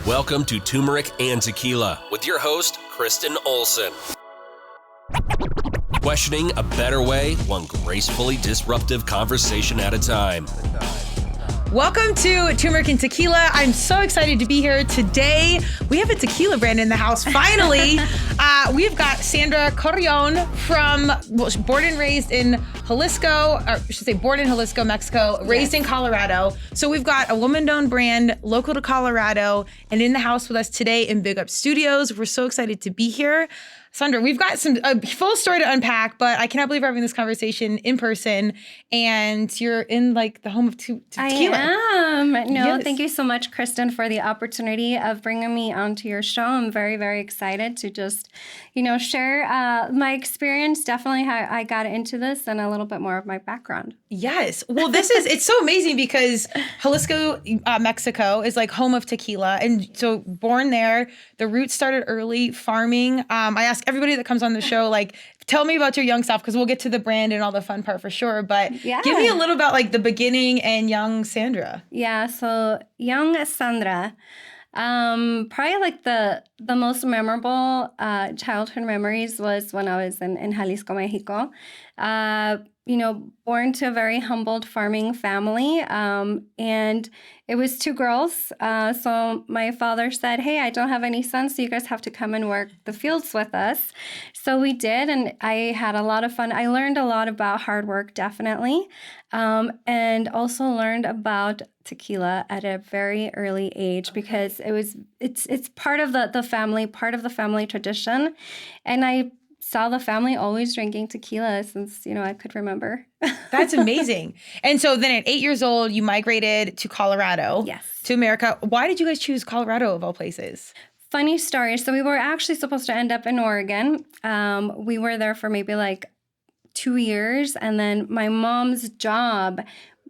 Welcome to Turmeric and Tequila with your host, Kristen Olson. Questioning a better way, one gracefully disruptive conversation at a time. Welcome to Turmeric and Tequila. I'm so excited to be here today. We have a tequila brand in the house, finally. We've got Sandra Carreon born and raised in Jalisco, or I should say born in Jalisco, Mexico, raised in Colorado. So we've got a woman-owned brand, local to Colorado, and in the house with us today in Big Up Studios. We're so excited to be here. Sandra, we've got a full story to unpack, but I cannot believe we're having this conversation in person, and you're in like the home of tequila. I am. No, Thank you so much, Kristen, for the opportunity of bringing me onto your show. I'm very, very excited to just, share my experience, definitely how I got into this, and a little bit more of my background. Yes. Well, it's so amazing because Jalisco, Mexico is like home of tequila. And so born there, the roots started early, farming. I ask everybody that comes on the show, like, tell me about your young self, because we'll get to the brand and all the fun part for sure. But give me a little about like the beginning and young Sandra. Yeah. So young Sandra, probably like the most memorable childhood memories was when I was in Jalisco, Mexico. Born to a very humbled farming family. And it was two girls. So my father said, hey, I don't have any sons, so you guys have to come and work the fields with us. So we did, and I had a lot of fun. I learned a lot about hard work, definitely. And also learned about tequila at a very early age because it's part of the family tradition. And I saw the family always drinking tequila since, I could remember. That's amazing. And so then at 8 years old, you migrated to Colorado. Yes. To America. Why did you guys choose Colorado of all places? Funny story. So we were actually supposed to end up in Oregon. We were there for maybe like 2 years. And then my mom's job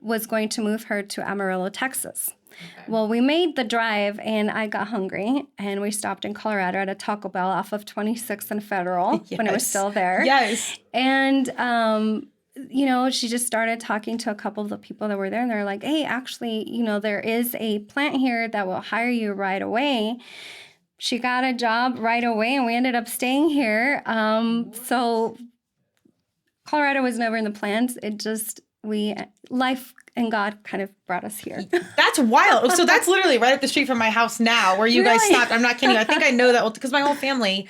was going to move her to Amarillo, Texas. Okay. Well, we made the drive and I got hungry and we stopped in Colorado at a Taco Bell off of 26th and Federal when it was still there. Yes. And, she just started talking to a couple of the people that were there and they're like, hey, actually, there is a plant here that will hire you right away. She got a job right away and we ended up staying here. So Colorado was never in the plans. It just, life and God kind of brought us here. That's wild. So that's literally right up the street from my house now where you guys stopped. I'm not kidding. I think I know that because my whole family,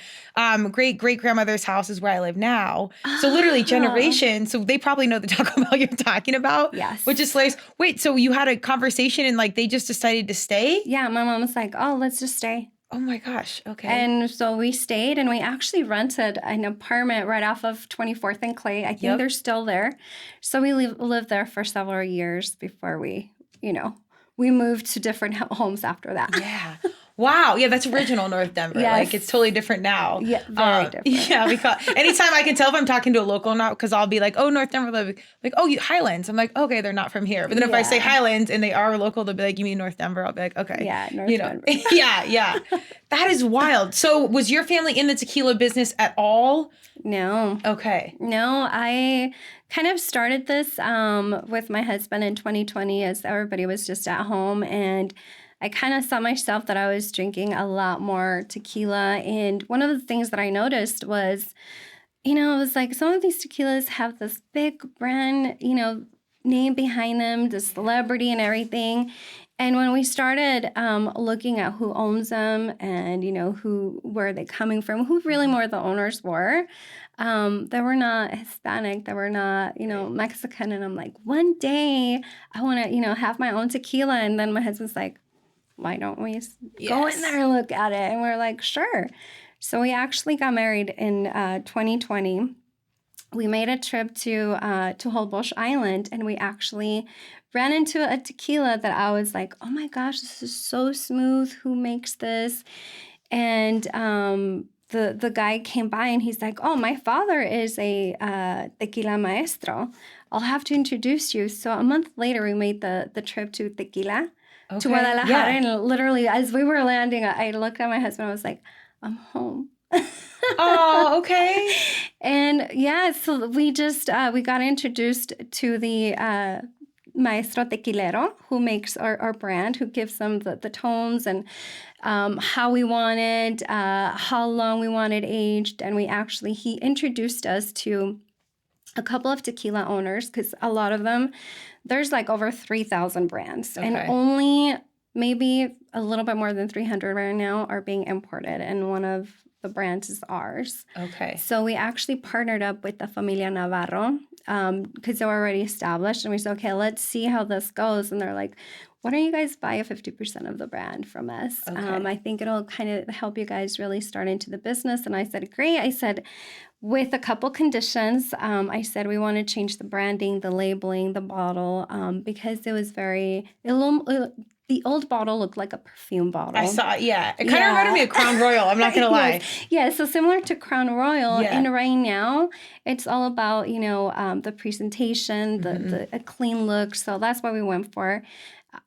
great-grandmother's house is where I live now. So literally generations. So they probably know the Taco Bell you're talking about. Yes. Which is hilarious. Wait, so you had a conversation and like they just decided to stay? Yeah, my mom was like, oh, let's just stay. Oh my gosh. Okay. And so we stayed and we actually rented an apartment right off of 24th and Clay. I think they're still there. So we lived there for several years before we moved to different homes after that. Yeah. Wow. Yeah, that's original North Denver. Yes. Like, it's totally different now. Yeah, very different. Yeah, anytime I can tell if I'm talking to a local now, because I'll be like, oh, North Denver, like, oh, Highlands. I'm like, okay, they're not from here. But then if I say Highlands and they are local, they'll be like, you mean North Denver? I'll be like, okay. Yeah, North Denver. Yeah. That is wild. So was your family in the tequila business at all? No. Okay. No, I kind of started this with my husband in 2020 as everybody was just at home, and I kind of saw myself that I was drinking a lot more tequila. And one of the things that I noticed was, it was like some of these tequilas have this big brand, name behind them, the celebrity and everything. And when we started looking at who owns them and, where are they coming from, who really more the owners were, they were not Hispanic, they were not, Mexican. And I'm like, one day I want to, have my own tequila. And then my husband's like, why don't we go in there and look at it? And we're like, sure. So we actually got married in 2020. We made a trip to Holbox Island, and we actually ran into a tequila that I was like, oh my gosh, this is so smooth. Who makes this? And the guy came by and he's like, oh, my father is a tequila maestro. I'll have to introduce you. So a month later, we made the trip to Tequila. Okay. To Guadalajara, and literally as we were landing, I looked at my husband. I was like, "I'm home." Oh, okay. And so we just we got introduced to the maestro tequilero who makes our brand, who gives them the tones and how we want it, how long we want it aged. And he introduced us to a couple of tequila owners, because a lot of them, there's like over 3,000 brands. Okay. And only maybe a little bit more than 300 right now are being imported. And one of the brands is ours. Okay. So we actually partnered up with the Familia Navarro because they were already established. And we said, okay, let's see how this goes. And they're like, why don't you guys buy 50% of the brand from us? Okay. I think it'll kind of help you guys really start into the business. And I said, great. I said, with a couple conditions, I said we want to change the branding, the labeling, the bottle, because it was the old bottle looked like a perfume bottle. I saw it, yeah. It kind of reminded me of Crown Royal, I'm not going to lie. Yeah, so similar to Crown Royal. Yeah. And right now, it's all about, the presentation, a clean look. So that's what we went for.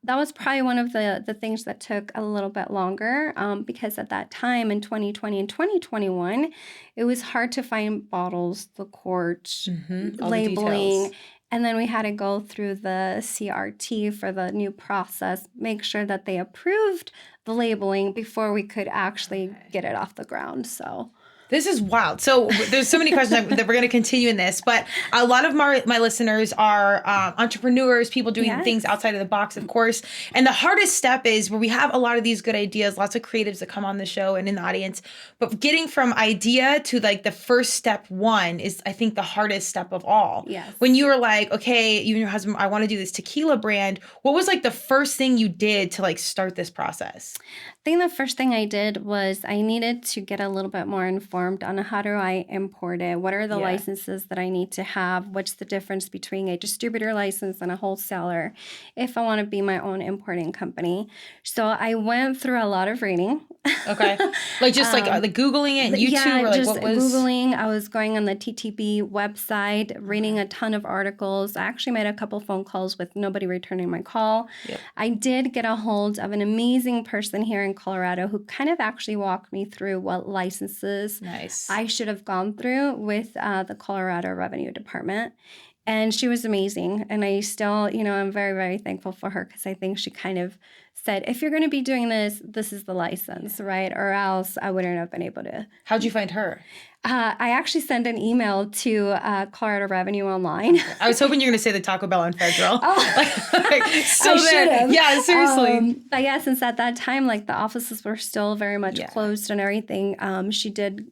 That was probably one of the things that took a little bit longer because at that time in 2020 and 2021, it was hard to find bottles, the corks, labeling. And then we had to go through the CRT for the new process, make sure that they approved the labeling before we could actually get it off the ground. So this is wild. So there's so many questions that we're going to continue in this, but a lot of my listeners are entrepreneurs, people doing things outside of the box, of course. And the hardest step is where we have a lot of these good ideas, lots of creatives that come on the show and in the audience, but getting from idea to like the first step one is, I think, the hardest step of all. Yes. When you were like, okay, you and your husband, I want to do this tequila brand. What was like the first thing you did to like start this process? I think the first thing I did was I needed to get a little bit more informed on how do I import it? What are the licenses that I need to have? What's the difference between a distributor license and a wholesaler if I want to be my own importing company? So I went through a lot of reading. Okay. Like just like Googling it and YouTube? Yeah, or like just what was... Googling. I was going on the TTB website, reading a ton of articles. I actually made a couple phone calls with nobody returning my call. Yep. I did get a hold of an amazing person here in Colorado who kind of actually walked me through what licenses I should have gone through with the Colorado Revenue Department. And she was amazing. And I still, I'm very, very thankful for her because I think she kind of said, if you're going to be doing this, this is the license, right? Or else I wouldn't have been able to. How'd you find her? I actually sent an email to Colorado Revenue Online. I was hoping you were going to say the Taco Bell and Federal. So I should have. Yeah, seriously. But yeah, since at that time, like the offices were still very much closed and everything, she did,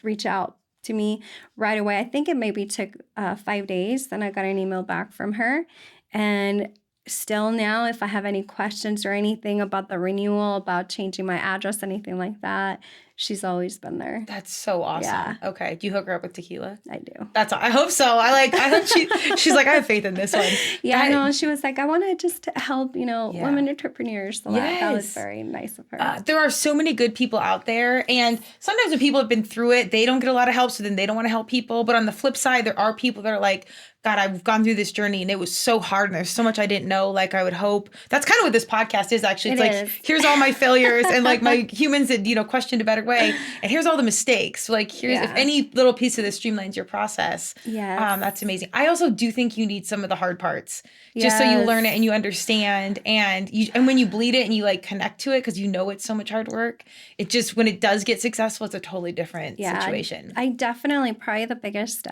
reach out to me right away. I think it maybe took 5 days. Then I got an email back from her. And still now, if I have any questions or anything about the renewal, about changing my address, anything like that, she's always been there. That's so awesome. Yeah. Okay. Do you hook her up with tequila? I do. I hope so. I hope she's like, I have faith in this one. Yeah, I know. She was like, I want to just help, women entrepreneurs. So that was very nice of her. There are so many good people out there. And sometimes when people have been through it, they don't get a lot of help. So then they don't want to help people. But on the flip side, there are people that are like, God, I've gone through this journey and it was so hard and there's so much I didn't know. Like I would hope. That's kind of what this podcast is actually. It's here's all my failures and like my humans that, questioned a better way. And here's all the mistakes. So like here's if any little piece of this streamlines your process. Yeah. That's amazing. I also do think you need some of the hard parts just so you learn it and you understand and when you bleed it and you like connect to it because it's so much hard work. It just when it does get successful, it's a totally different situation. I definitely probably the biggest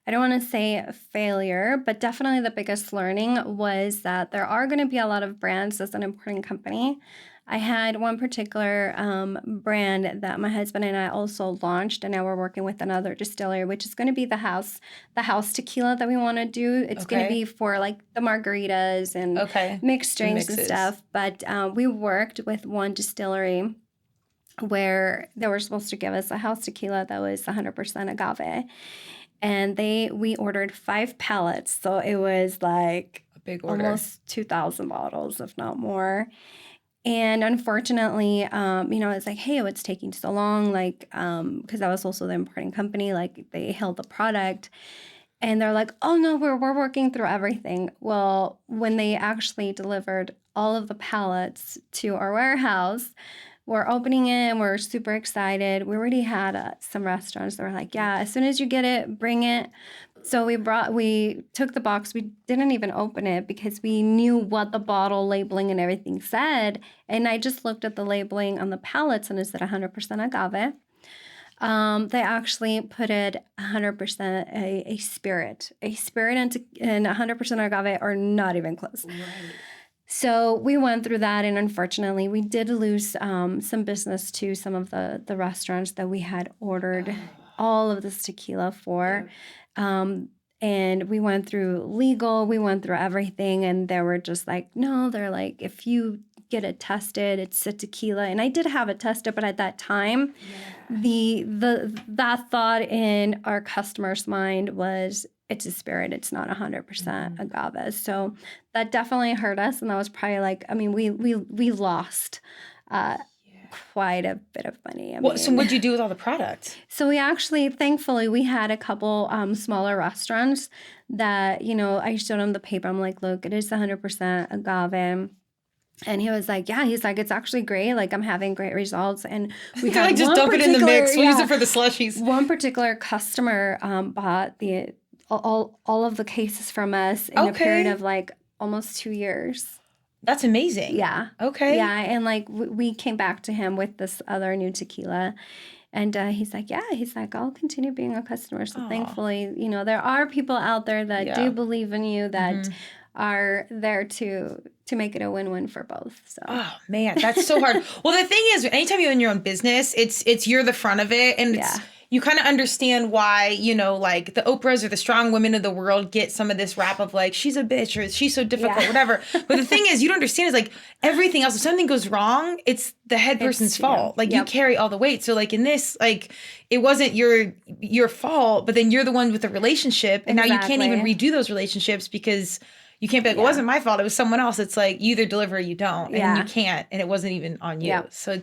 I don't want to say failure, but definitely the biggest learning was that there are going to be a lot of brands as an importing company. I had one particular brand that my husband and I also launched, and now we're working with another distillery, which is going to be the house tequila that we want to do. It's going to be for like the margaritas and mixed drinks and stuff. But we worked with one distillery where they were supposed to give us a house tequila that was 100% agave. And we ordered 5 pallets. So it was like a big order. Almost 2,000 bottles, if not more. And unfortunately, it's like, hey, it's taking so long, like, because I was also the importing company, like they held the product. And they're like, oh, no, we're working through everything. Well, when they actually delivered all of the pallets to our warehouse, we're opening it and we're super excited. We already had some restaurants that were like, yeah, as soon as you get it, bring it. So we took the box. We didn't even open it because we knew what the bottle labeling and everything said. And I just looked at the labeling on the pallets and it said 100% agave. They actually put it 100% a spirit and 100% agave are not even close. Right. So we went through that, and unfortunately, we did lose some business to some of the restaurants that we had ordered all of this tequila for. And we went through legal, we went through everything, and they were just like, no, they're like, if you get it tested, it's a tequila. And I did have it tested, but at that time, that thought in our customer's mind was, it's a spirit, it's not 100% agave. So that definitely hurt us, and that was probably like, I mean, we lost quite a bit of money. So what'd you do with all the product? So we actually, thankfully, we had a couple smaller restaurants that, I showed them the paper. I'm like, look, it is 100% agave. And he was like, yeah, he's like, it's actually great. Like, I'm having great results. And we had like, just dump it in the mix. We'll use it for the slushies. One particular customer bought all of the cases from us in a period of like almost 2 years. That's amazing. Yeah. Okay. Yeah. And like we came back to him with this other new tequila. And he's like, I'll continue being a customer. So thankfully, there are people out there that do believe in you, that are there to make it a win-win for both. So. Oh man, that's so hard. Well, the thing is, anytime you're in your own business, it's you're the front of it, and you kind of understand why, like the Oprahs or the strong women of the world get some of this rap of like, she's a bitch or she's so difficult, whatever. But the thing is, you don't understand is like everything else, if something goes wrong, it's the head person's fault. Like you carry all the weight. So like in this, like it wasn't your fault, but then you're the one with the relationship. And now you can't even redo those relationships because you can't be like, it wasn't my fault. It was someone else. It's like you either deliver or you don't. And you can't. And it wasn't even on you. So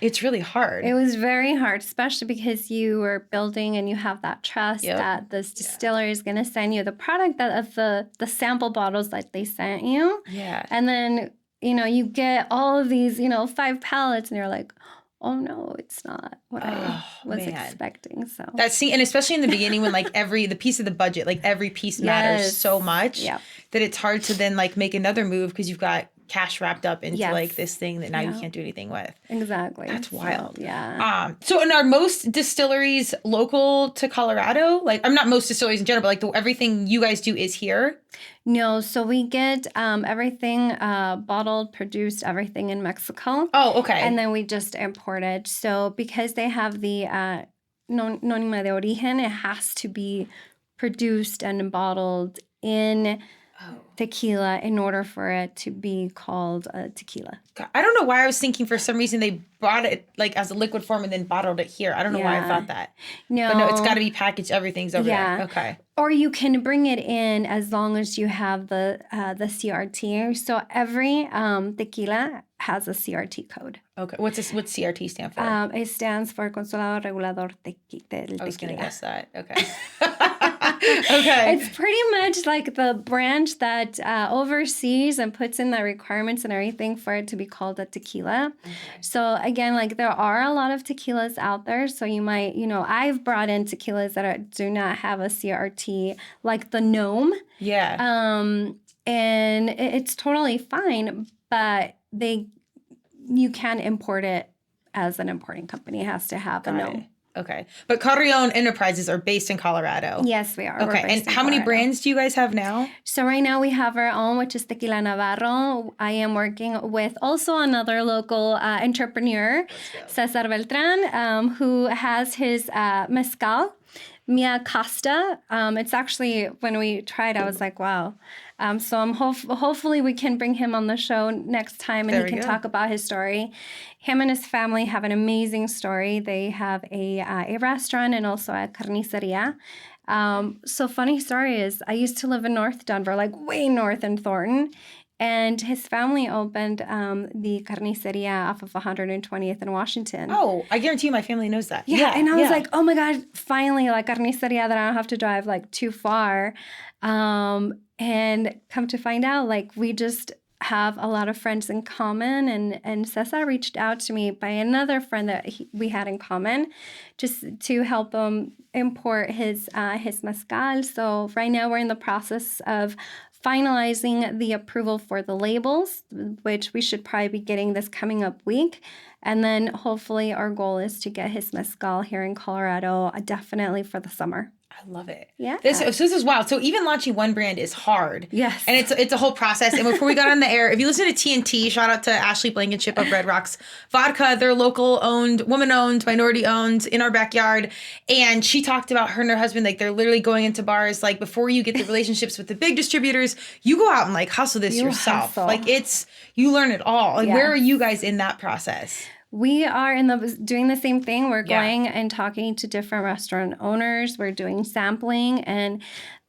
it's really hard. It was very hard, especially because you were building and you have that trust that this distillery is going to send you the product of the sample bottles that they sent you. Yeah. And then, you get all of these, 5 pallets and you're like, oh no, it's not what I was expecting. So and especially in the beginning when like the piece of the budget, like every piece matters so much that it's hard to then like make another move because you've got cash wrapped up into like this thing that now you can't do anything with. Exactly. That's wild. So, yeah. So and are most distilleries local to Colorado? Like, I'm not most distilleries in general, but like everything you guys do is here? No. So we get everything bottled, produced, everything in Mexico. Oh, okay. And then we just import it. So because they have the nónima de origen, it has to be produced and bottled in tequila in order for it to be called tequila. I don't know why I was thinking for some reason they brought it like as a liquid form and then bottled it here. I don't know why I thought that. No. But no, it's got to be packaged. Everything's over there. Okay. Or you can bring it in as long as you have the CRT. So every tequila has a CRT code. Okay. What's CRT stand for? It stands for Consulado Regulador del Tequila. I was going to guess that. Okay. Okay. It's pretty much like the branch that oversees and puts in the requirements and everything for it to be called a tequila. Okay. So again, like there are a lot of tequilas out there. So you might, I've brought in tequilas that do not have a CRT, like the Gnome. Yeah. And it's totally fine, but you can import it as an importing company. It has to have a Gnome. Okay. But Carreon Enterprises are based in Colorado. Yes, we are. Okay. And how many brands do you guys have now? So right now we have our own, which is Tequila Navarro. I am working with also another local entrepreneur, Cesar Beltran, who has his mezcal, Mia Costa. It's actually, when we tried, I was like, wow. So I'm hopefully we can bring him on the show next time and he can talk about his story. Him and his family have an amazing story. They have a restaurant and also a carniceria. So funny story is I used to live in North Denver, like way north in Thornton. And his family opened the carniceria off of 120th in Washington. Oh, I guarantee you my family knows that. Yeah, and I was like, oh my God, finally, like carniceria that I don't have to drive like too far. And come to find out, like we just have a lot of friends in common, and Cesar reached out to me by another friend that we had in common, just to help him import his mezcal. So right now we're in the process of finalizing the approval for the labels, which we should probably be getting this coming up week. And then hopefully our goal is to get his mezcal here in Colorado, definitely for the summer. I love it. Yeah. This is wild. So even launching one brand is hard. Yes. And it's a whole process. And before we got on the air, if you listen to TNT, shout out to Ashley Blankenship of Red Rocks Vodka. They're local owned, woman owned, minority owned, in our backyard. And she talked about her and her husband, like they're literally going into bars. Like before you get the relationships with the big distributors, you go out and like hustle this yourself. Hustle. Like you learn it all. Like Yes. Where are you guys in that process? We are doing the same thing. We're going and talking to different restaurant owners. We're doing sampling. And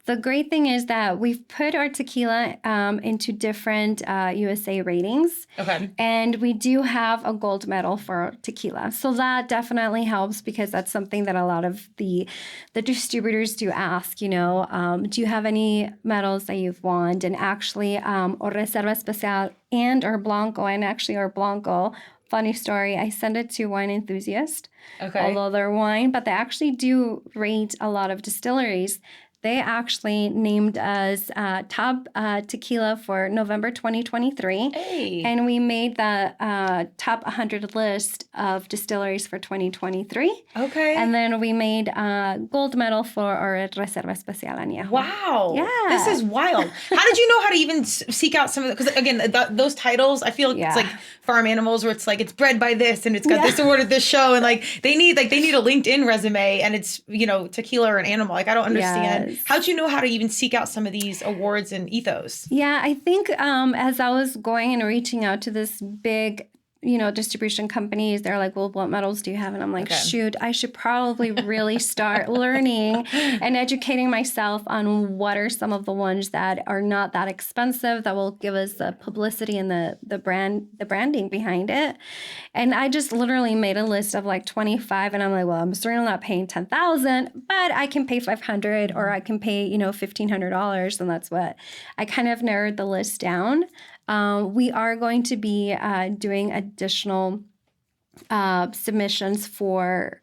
the great thing is that we've put our tequila into different USA ratings. Okay. And we do have a gold medal for tequila. So that definitely helps, because that's something that a lot of the distributors do ask, do you have any medals that you've won? And actually, or Reserva Especial and our Blanco, funny story, I sent it to Wine Enthusiast, although they're wine, but they actually do rate a lot of distilleries. They actually named us top tequila for November 2023. Hey. And we made the top 100 list of distilleries for 2023. Okay. And then we made gold medal for our Reserva Especial Añejo. Wow. Yeah. This is wild. How did you know how to even seek out some of the, because again, those titles, I feel like it's like farm animals where it's like, it's bred by this and it's got this award at this show. And like, they need a LinkedIn resume and it's, tequila or an animal. Like, I don't understand. Yes. How'd you know how to even seek out some of these awards and ethos? Yeah, I think as I was going and reaching out to this big, distribution companies, they're like, well, what medals do you have? And I'm like, shoot, I should probably really start learning and educating myself on what are some of the ones that are not that expensive, that will give us the publicity and the branding behind it. And I just literally made a list of like 25, and I'm like, well, I'm certainly not paying $10,000, but I can pay $500 or I can pay, $1,500. And that's what I kind of narrowed the list down. We are going to be doing additional submissions for,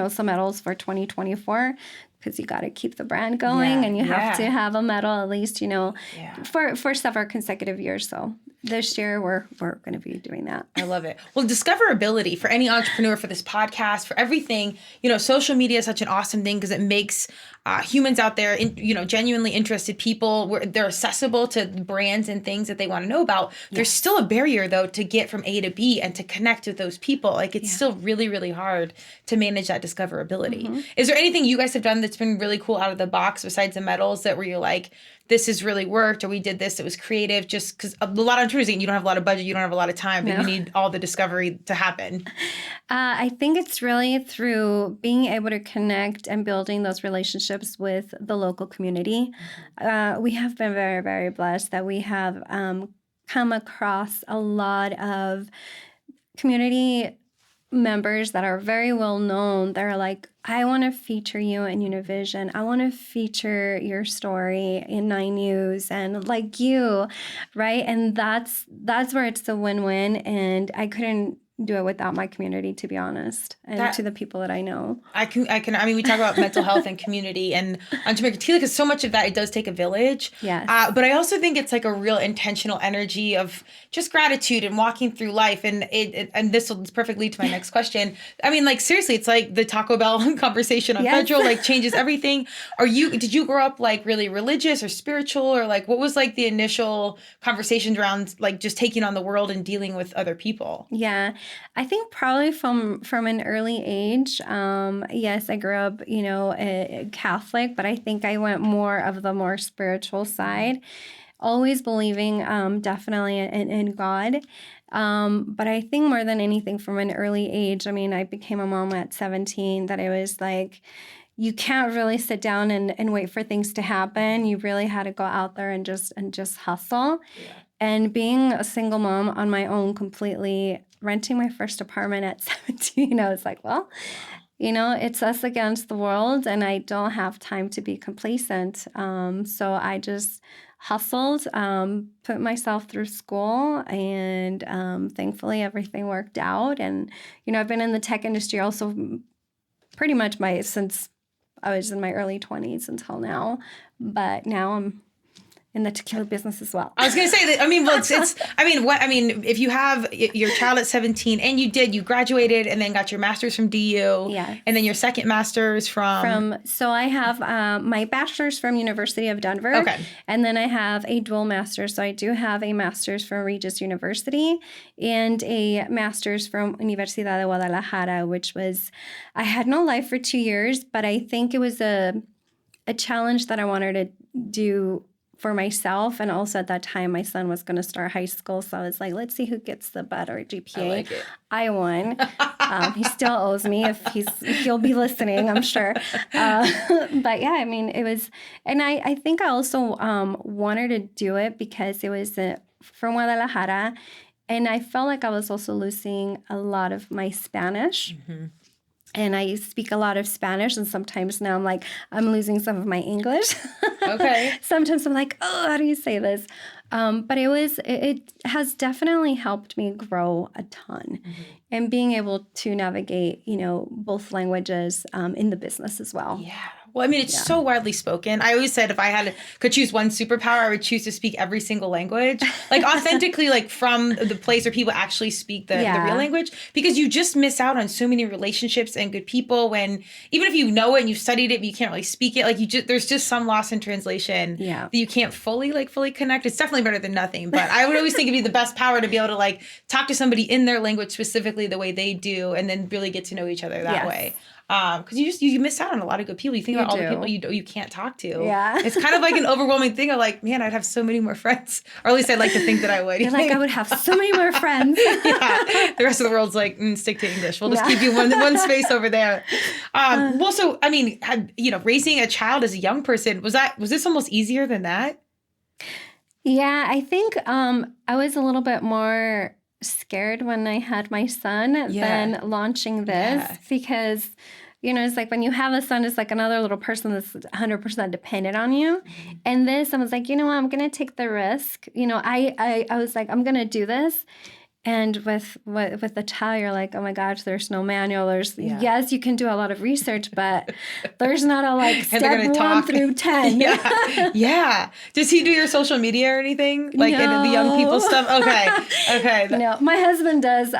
some medals for 2024, because you got to keep the brand going and you have to have a medal at least, for several consecutive years. So this year we're going to be doing that. I love it. Well, discoverability for any entrepreneur, for this podcast, for everything, social media is such an awesome thing because it makes humans out there, genuinely interested people, where they're accessible to brands and things that they want to know about. Yes. There's still a barrier though to get from A to B and to connect with those people. Like it's still really, really hard to manage that discoverability. Mm-hmm. Is there anything you guys have done that's been really cool out of the box besides the medals that where you're like, this has really worked, or we did this, it was creative? Just because a lot of entrepreneurs, you don't have a lot of budget, you don't have a lot of time, but you need all the discovery to happen. I think it's really through being able to connect and building those relationships with the local community. We have been very, very blessed that we have come across a lot of community members that are very well known. They're like, I want to feature you in Univision. I want to feature your story in 9 News and like you, right? And that's where it's a win-win. And I couldn't do it without my community, to be honest, and to the people that I know. I mean, we talk about mental health and community and on Turmeric Tequila, because so much of that, it does take a village. Yes. But I also think it's like a real intentional energy of just gratitude and walking through life. And and this will perfectly lead to my next question. I mean, like, seriously, it's like the Taco Bell conversation on Federal, like changes everything. Did you grow up like really religious or spiritual, or like, what was like the initial conversations around like just taking on the world and dealing with other people? Yeah. I think probably from an early age, yes, I grew up, Catholic, but I think I went more of the more spiritual side, always believing definitely in God. But I think more than anything from an early age, I mean, I became a mom at 17, that it was like, you can't really sit down and wait for things to happen. You really had to go out there and just hustle. Yeah. And being a single mom on my own, completely renting my first apartment at 17, I was like, well, it's us against the world, and I don't have time to be complacent. So I just hustled, put myself through school, and thankfully everything worked out. And, I've been in the tech industry also pretty much since I was in my early 20s until now. But now I'm in the tequila business as well. I was going to say that, if you have your child at 17 and you graduated and then got your master's from DU. Yeah. And then your second master's so I have my bachelor's from University of Denver. Okay. And then I have a dual master's. So I do have a master's from Regis University and a master's from Universidad de Guadalajara, which was, I had no life for 2 years, but I think it was a challenge that I wanted to do for myself. And also at that time, my son was going to start high school. So I was like, let's see who gets the better GPA. I like it. I won. He still owes me he'll be listening, I'm sure. But yeah, it was, and I think I also wanted to do it because it was from Guadalajara. And I felt like I was also losing a lot of my Spanish. Mm-hmm. And I speak a lot of Spanish, and sometimes now I'm losing some of my English. Okay. Sometimes I'm like, oh, how do you say this? But it has definitely helped me grow a ton, mm-hmm. and being able to navigate, both languages in the business as well. Yeah. Well, it's so widely spoken. I always said if I could choose one superpower, I would choose to speak every single language, authentically, from the place where people actually speak the real language, because you just miss out on so many relationships and good people when, even if you know it and you've studied it, but you can't really speak it, there's just some loss in translation that you can't fully connect. It's definitely better than nothing, but I would always think it'd be the best power to be able to talk to somebody in their language specifically the way they do, and then really get to know each other that way. Because you miss out on a lot of good people. You think about all the people you can't talk to. Yeah. It's kind of like an overwhelming thing of man, I'd have so many more friends. Or at least I'd like to think that I would. You're I would have so many more friends. Yeah. The rest of the world's stick to English. We'll just keep you one space over there. Raising a child as a young person, was this almost easier than that? Yeah, I think I was a little bit more scared when I had my son than launching this because, it's when you have a son, it's another little person that's 100% dependent on you. Mm-hmm. And this, I was like, what, I'm going to take the risk. I was like, I'm going to do this. And with the child, you're like, oh my gosh, there's no manual. Yes, you can do a lot of research, but there's not a step 1 through 10. Yeah. Does he do your social media or anything? No. The young people stuff? Okay. No, my husband does.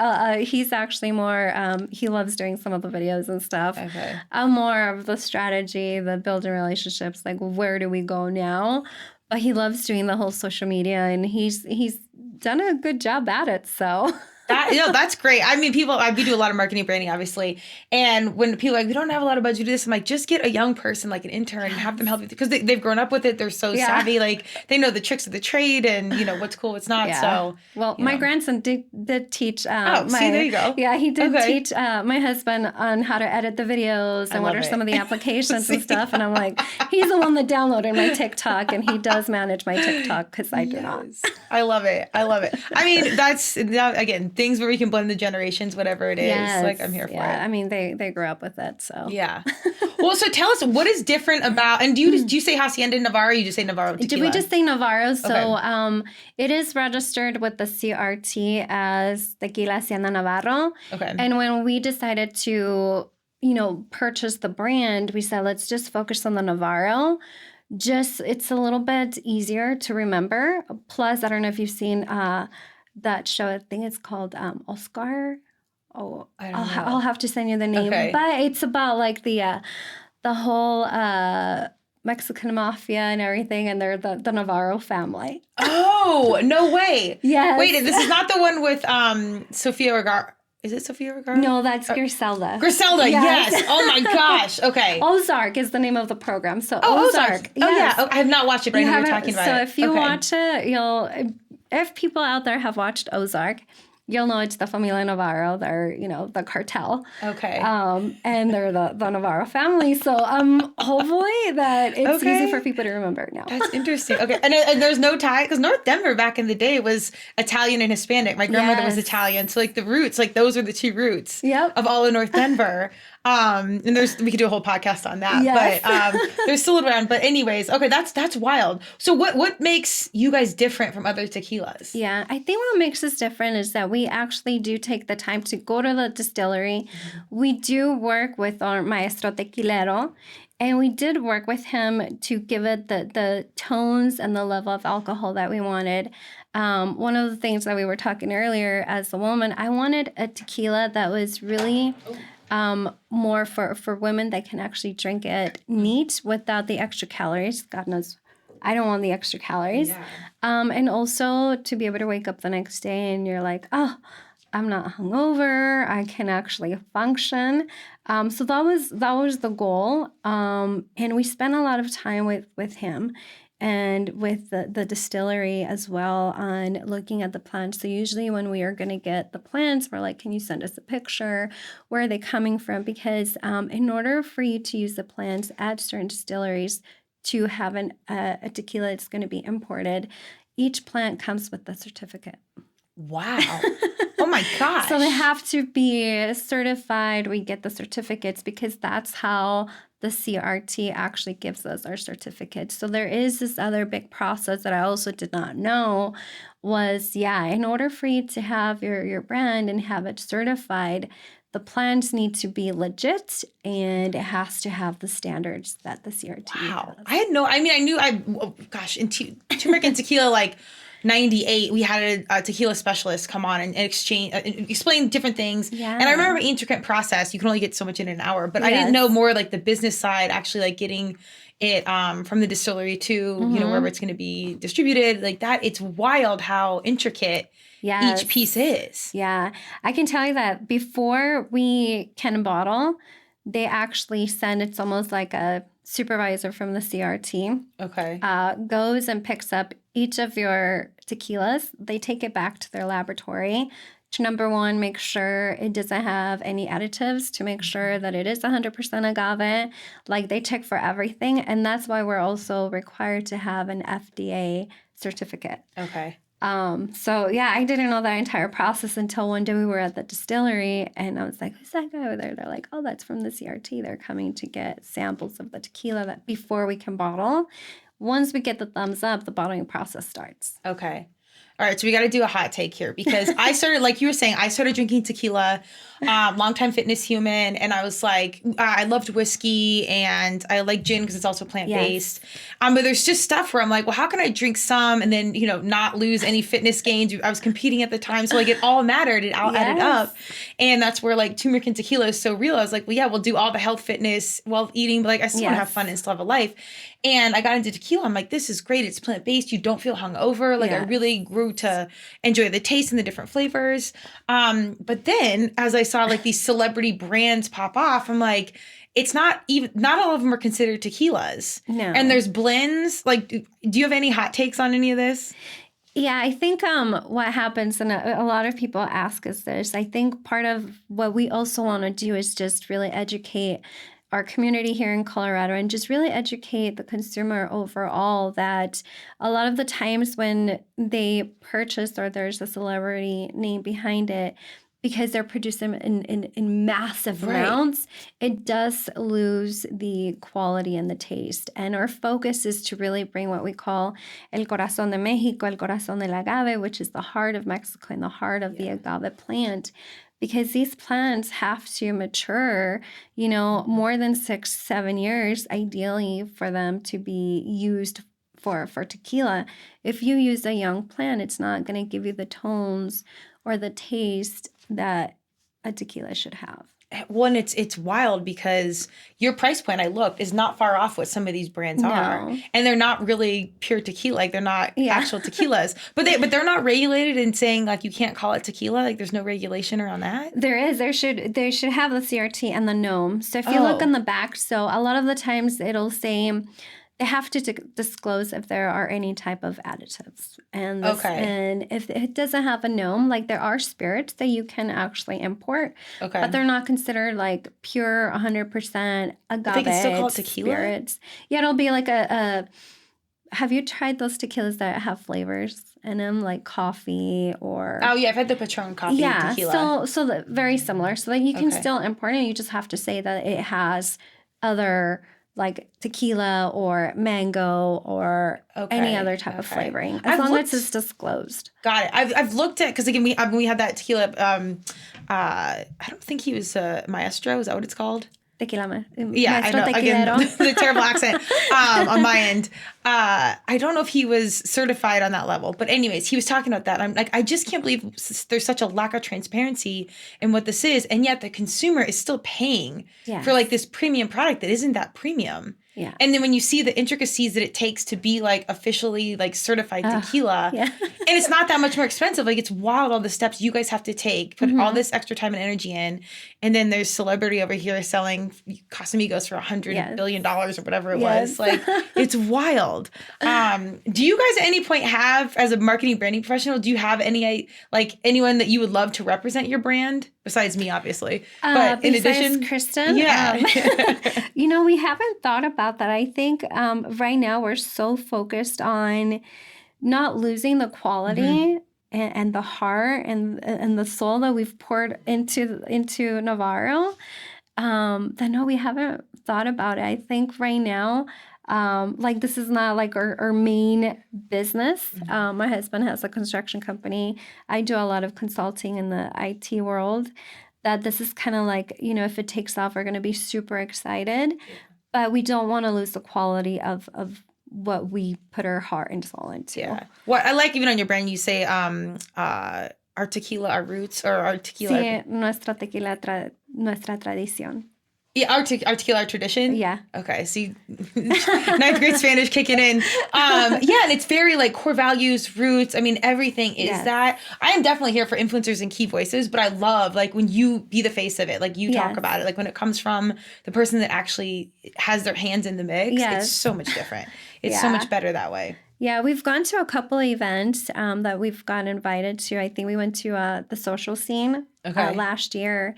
He's actually more, he loves doing some of the videos and stuff. Okay. I'm more of the strategy, the building relationships, where do we go now? But he loves doing the whole social media, and he's done a good job at it. So that's great. We do a lot of marketing branding, obviously. And when people are we don't have a lot of budget to do this, I'm just get a young person, an intern, and have them help you because they've grown up with it. They're so savvy. They know the tricks of the trade and, what's cool, what's not. Yeah. So, my grandson did teach. There you go. Yeah, he did teach my husband on how to edit the videos and what are some of the applications and stuff. And I'm like, he's the one that downloaded my TikTok, and he does manage my TikTok because I do not. I love it. That's, again, things where we can blend the generations, whatever it is. Yes. I'm here for it. They grew up with it, so. Yeah. Well, so tell us, what is different about, and do you say Hacienda Navarro, or you just say Navarro Tequila? Did we just say Navarro? So it is registered with the CRT as Tequila Hacienda Navarro. Okay. And when we decided to, purchase the brand, we said, let's just focus on the Navarro. It's a little bit easier to remember. Plus, I don't know if you've seen that show. I think it's called Oscar. Oh, I'll have to send you the name. Okay. But it's about the whole Mexican mafia and everything, and they're the Navarro family. Oh, no way. Yes. Wait, this is not the one with Sofia Vergara. Is it Sofia Vergara? No, that's Griselda. Griselda, yes. Oh my gosh. Okay. Ozark is the name of the program. So Ozark. Yes. Oh yeah. Oh, I have not watched it, but I know you're talking about it. So if you watch it, if people out there have watched Ozark, you'll know it's the Familia Navarro. They're, the cartel. Okay. And they're the Navarro family. So hopefully that it's easy for people to remember now. That's interesting. Okay. And there's no tie, because North Denver back in the day was Italian and Hispanic. My grandmother was Italian. So the roots, those are the two roots of all of North Denver. And we could do a whole podcast on that, Yes. but they're still around. But anyways, okay, that's wild. So what makes you guys different from other tequilas? Yeah, I think what makes us different is that we actually do take the time to go to the distillery. We do work with our maestro tequilero, and we did work with him to give it the tones and the level of alcohol that we wanted. One of the things that we were talking earlier as a woman, I wanted a tequila that was really more for women that can actually drink it neat without the extra calories. God knows, I don't want the extra calories. Yeah. And also to be able to wake up the next day and you're like, oh, I'm not hungover. I can actually function. So that was the goal. And we spent a lot of time with him and with the distillery as well on looking at the plants. So usually when we are going to get the plants, we're like, can you send us a picture? Where are they coming from? Because in order for you to use the plants at certain distilleries to have a tequila that's going to be imported, each plant comes with the certificate. Wow. Oh my gosh. So they have to be certified. We get the certificates because that's how the CRT actually gives us our certificates. So there is this other big process that I also did not know was, in order for you to have your brand and have it certified, the plants need to be legit and it has to have the standards that the CRT Wow. does. In Turmeric and Tequila, like 98, we had a tequila specialist come on and explain different things. Yeah. And I remember intricate process. You can only get so much in an hour, but I Yes. didn't know more like the business side, actually like getting it from the distillery to, wherever it's going to be distributed like that. It's wild how intricate Yes. each piece is. Yeah. I can tell you that before we can bottle, they actually send, it's almost like a supervisor from the CRT Okay. goes and picks up each of your tequilas. They take it back to their laboratory to, number one, make sure it doesn't have any additives, to make sure that it is 100% agave. Like they check for everything. And that's why we're also required to have an FDA certificate. Okay. I didn't know that entire process until one day we were at the distillery and I was like, who's that guy over there? They're like, oh, that's from the CRT. They're coming to get samples of the tequila that before we can bottle. Once we get the thumbs up, the bottling process starts. Okay. All right, so we got to do a hot take here because I started, like you were saying, I started drinking tequila, longtime fitness human, and I was like, I loved whiskey and I like gin because it's also plant-based. Yes. But there's just stuff where I'm like, well, how can I drink some and then, not lose any fitness gains? I was competing at the time, so like it all mattered. It all added up. And that's where like turmeric and tequila is so real. I was like, well, yeah, we'll do all the health fitness while eating, but like I still want to have fun and still have a life. And I got into tequila. I'm like, this is great. It's plant-based. You don't feel hungover. Like I really grew to enjoy the taste and the different flavors. But then as I saw like these celebrity brands pop off, I'm like, it's not all of them are considered tequilas. No. And there's blends. Like, do you have any hot takes on any of this? Yeah, I think what happens, and a lot of people ask us this, I think part of what we also want to do is just really educate our community here in Colorado and just really educate the consumer overall that a lot of the times when they purchase or there's a celebrity name behind it, because they're producing in massive amounts, it does lose the quality and the taste. And our focus is to really bring what we call el corazón de México, el corazón del agave, which is the heart of Mexico and the heart of the agave plant. Because these plants have to mature, more than 6-7 years, ideally, for them to be used for tequila. If you use a young plant, it's not going to give you the tones or the taste that a tequila should have. One, it's wild because your price point, I looked, is not far off what some of these brands are, and they're not really pure tequila. Like they're not actual tequilas, but they're not regulated in saying like you can't call it tequila. Like there's no regulation around that. There is. They should have the CRT and the NOM. So if you look on the back, so a lot of the times it'll say they have to disclose if there are any type of additives. And if it doesn't have a NOM, like there are spirits that you can actually import, but they're not considered like pure 100% agave. They can still call it tequila? Spirits. Yeah, it'll be like a have you tried those tequilas that have flavors in them, like coffee or? Oh yeah, I've had the Patron coffee tequila. So very similar. So that you can Okay. still import it. You just have to say that it has other like tequila or mango or any other type of flavoring, as long as it's disclosed. Got it. I've looked at, because again we had that tequila. I don't think he was maestro. Is that what it's called? Tequila. Yeah, I know. Again, the terrible accent on my end. I don't know if he was certified on that level, but anyways, he was talking about that. I'm like, I just can't believe there's such a lack of transparency in what this is, and yet the consumer is still paying for like this premium product that isn't that premium. Yeah. And then when you see the intricacies that it takes to be like officially like certified tequila, and it's not that much more expensive. Like, it's wild, all the steps you guys have to take, put all this extra time and energy in. And then there's celebrity over here selling Casamigos for $100 billion or whatever it was. Like, it's wild. Do you guys at any point have, as a marketing branding professional, do you have any, like, anyone that you would love to represent your brand? Besides me, obviously. But in addition, Kristen, yeah. We haven't thought about that. I think right now we're so focused on not losing the quality and the heart and the soul that we've poured into Navarro. That no, we haven't thought about it. I think right now, like, this is not like our main business. My husband has a construction company. I do a lot of consulting in the IT world. That this is kind of like, if it takes off, we're going to be super excited. But we don't want to lose the quality of what we put our heart and soul into. Yeah. What I like, even on your brand, you say our tequila, our roots, or our tequila. Sí, nuestra tequila, nuestra tradición. Yeah, our tequila, our tradition? Yeah. Okay, see, 9th grade Spanish kicking in. And it's very like core values, roots. I mean, everything is that. I am definitely here for influencers and key voices, but I love like when you be the face of it, like you talk about it, like when it comes from the person that actually has their hands in the mix, it's so much different. It's so much better that way. Yeah, we've gone to a couple of events that we've gotten invited to. I think we went to the social scene last year.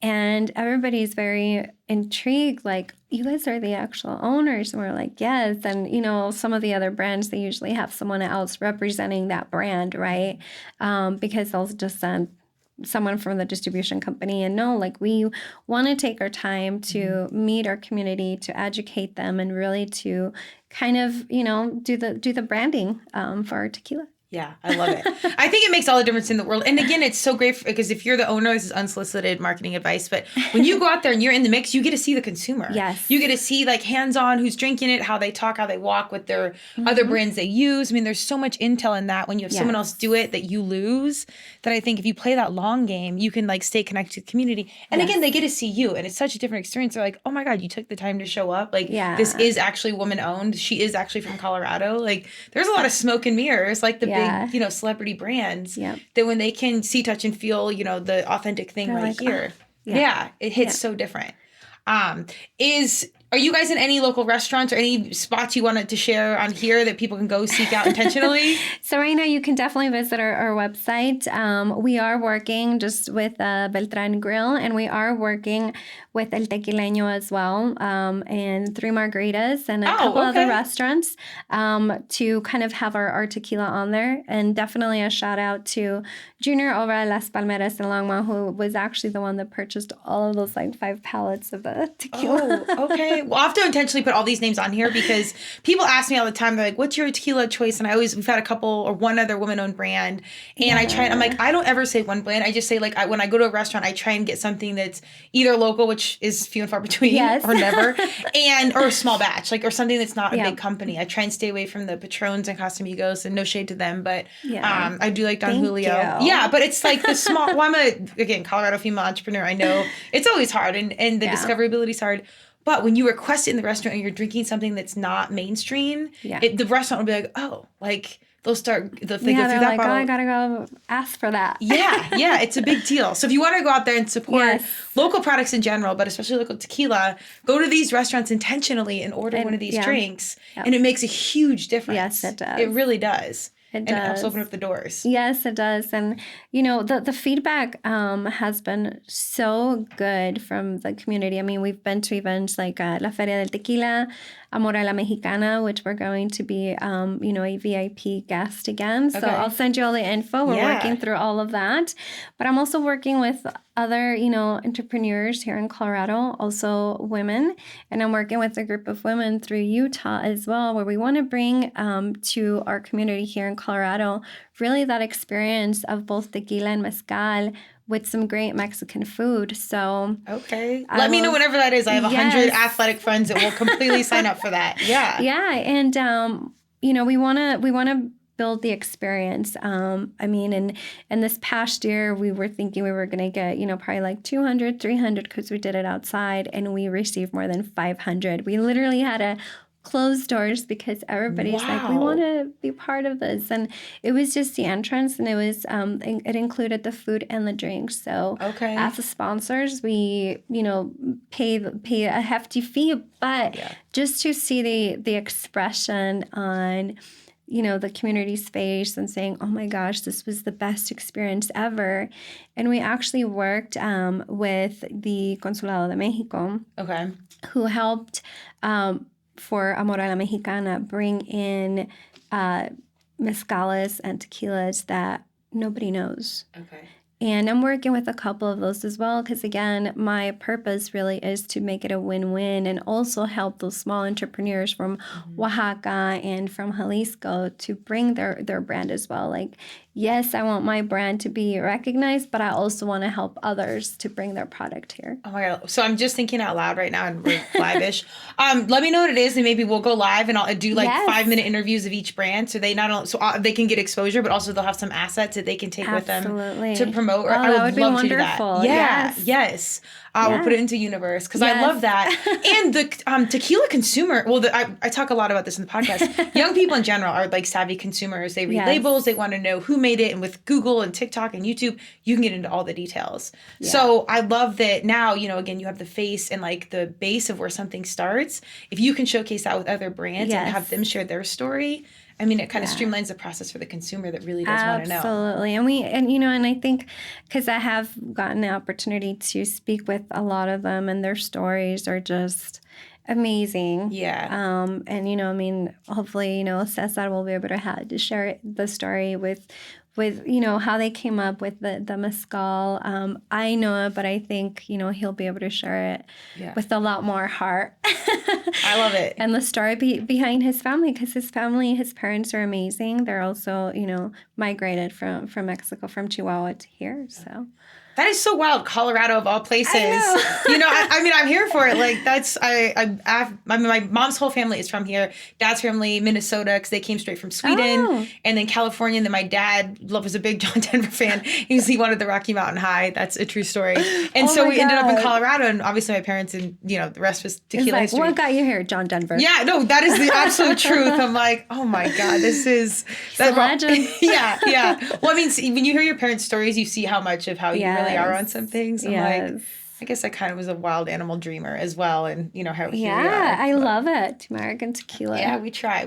And everybody's very intrigued, like, you guys are the actual owners. And we're like, yes. And, some of the other brands, they usually have someone else representing that brand, right? Because they'll just send someone from the distribution company. And no, like, we want to take our time to meet our community, to educate them, and really to kind of, do the branding for our tequila. Yeah, I love it. I think it makes all the difference in the world. And again, it's so great because if you're the owner, this is unsolicited marketing advice, but when you go out there and you're in the mix, you get to see the consumer. Yes. You get to see like hands-on who's drinking it, how they talk, how they walk, with their other brands they use. I mean, there's so much intel in that when you have someone else do it that you lose, that I think if you play that long game, you can like stay connected to the community. And again, they get to see you, and it's such a different experience. They're like, oh my God, you took the time to show up. Like, this is actually woman owned. She is actually from Colorado. Like, there's a lot of smoke and mirrors, like the big, celebrity brands that when they can see, touch, and feel, the authentic thing here. It hits so different. Are you guys in any local restaurants or any spots you wanted to share on here that people can go seek out intentionally? So right now you can definitely visit our website. We are working just with Beltran Grill, and we are working with El Tequileño as well, and Three Margaritas and a couple other restaurants to kind of have our tequila on there. And definitely a shout out to Junior over at Las Palmeras in Longmont, who was actually the one that purchased all of those like 5 pallets of the tequila. Oh, okay. Well, I'll have to intentionally put all these names on here because people ask me all the time, they're like, what's your tequila choice? And we've had a couple or one other woman-owned brand. And I'm like, I don't ever say one brand. I just say like, when I go to a restaurant, I try and get something that's either local, which is few and far between, or never, or a small batch, like, or something that's not a big company. I try and stay away from the Patrons and Casamigos, and no shade to them, but I do like Don Julio. Yeah, but it's like the small, well, I'm again, Colorado female entrepreneur. I know it's always hard and the discoverability is hard. But when you request it in the restaurant and you're drinking something that's not mainstream, the restaurant will be like, oh, like they'll go through that like, bottle. Oh, I gotta go ask for that. Yeah, it's a big deal. So if you want to go out there and support local products in general, but especially local tequila, go to these restaurants intentionally and order one of these drinks, and it makes a huge difference. Yes, it does. It really does. It and it helps does. open up the doors. Yes, it does. And, you know, the feedback has been so good from the community. I mean, we've been to events like La Feria del Tequila, Amor a la Mexicana, which we're going to be, you know, a VIP guest again. So I'll send you all the info. We're working through all of that. But I'm also working with other, you know, entrepreneurs here in Colorado, also women. And I'm working with a group of women through Utah as well, where we want to bring to our community here in Colorado really that experience of both tequila and mezcal with some great Mexican food. So let me know whenever that is. I have 100 athletic friends that will completely sign up for that. Yeah. And you know, we want to build the experience. I mean, in this past year, we were thinking we were going to get, you know, probably like 200, 300 because we did it outside, and we received more than 500. We literally had to close doors because everybody's like, we want to be part of this. And it was just the entrance, and it was it included the food and the drinks. So as the sponsors, we, you know, pay a hefty fee, but just to see the expression on, you know, the community's face and saying, oh my gosh, this was the best experience ever. And we actually worked with the Consulado de Mexico, who helped for Amor a la Mexicana bring in mezcales and tequilas that nobody knows. And I'm working with a couple of those as well because, again, my purpose really is to make it a win-win and also help those small entrepreneurs from Oaxaca and from Jalisco to bring their brand as well. Like, yes, I want my brand to be recognized, but I also want to help others to bring their product here. Oh my God. So I'm just thinking out loud right now, and we're live-ish. Let me know what it is, and maybe we'll go live and I'll do like 5-minute interviews of each brand, so they not only they can get exposure, but also they'll have some assets that they can take with them to promote. Or I would love to do that. Yes. We'll put it into universe because I love that. And the tequila consumer, well, I talk a lot about this in the podcast. Young people in general are like savvy consumers. They read labels. They want to know who made it. And with Google and TikTok and YouTube, you can get into all the details. So I love that now, you know, again, you have the face and like the base of where something starts. If you can showcase that with other brands and have them share their story, I mean, it kind of streamlines the process for the consumer that really does want to know. Absolutely. And I think because I have gotten the opportunity to speak with a lot of them, and their stories are just amazing. And, you know, I mean, hopefully, you know, Cesar will be able to share the story with, you know, how they came up with the mezcal. I know it, but I think, you know, he'll be able to share it with a lot more heart. I love it. And the story behind his family, because his parents are amazing. They're also, you know, migrated from Mexico, from Chihuahua to here, so... That is so wild. Colorado of all places. You know, I mean, I'm here for it. Like that's, I mean, my mom's whole family is from here. Dad's family, Minnesota, because they came straight from Sweden. And then California. And then my dad was a big John Denver fan. He wanted the Rocky Mountain High. That's a true story. And so we ended up in Colorado, and obviously my parents, and you know, the rest was tequila history. What got you here, John Denver? Yeah, no, that is the absolute truth. I'm like, oh my God, this is that legend. Yeah. Well, I mean, when you hear your parents' stories, you see how much of how you really are on some things. I'm like, I guess I kind of was a wild animal dreamer as well, and you know how here we are. I love it. Turmeric and tequila. Yeah, we try.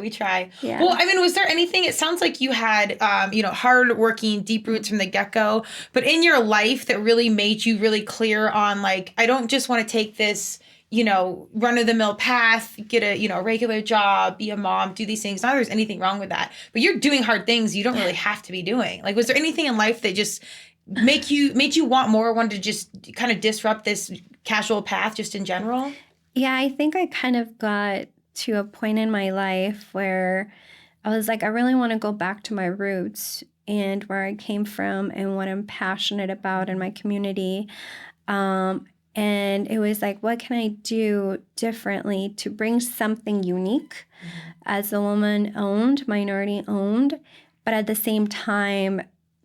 Well, I mean, was there anything? It sounds like you had, you know, hardworking, deep roots from the get-go, but in your life that really made you really clear on like, I don't just want to take this, you know, run-of-the-mill path, get a, you know, a regular job, be a mom, do these things. Not that there's anything wrong with that, but you're doing hard things you don't really have to be doing. Like, was there anything in life that just made you want more, wanted to just kind of disrupt this casual path just in general? Yeah, I think I kind of got to a point in my life where I was like, I really want to go back to my roots and where I came from and what I'm passionate about in my community. And it was like, what can I do differently to bring something unique as a woman-owned, minority-owned, but at the same time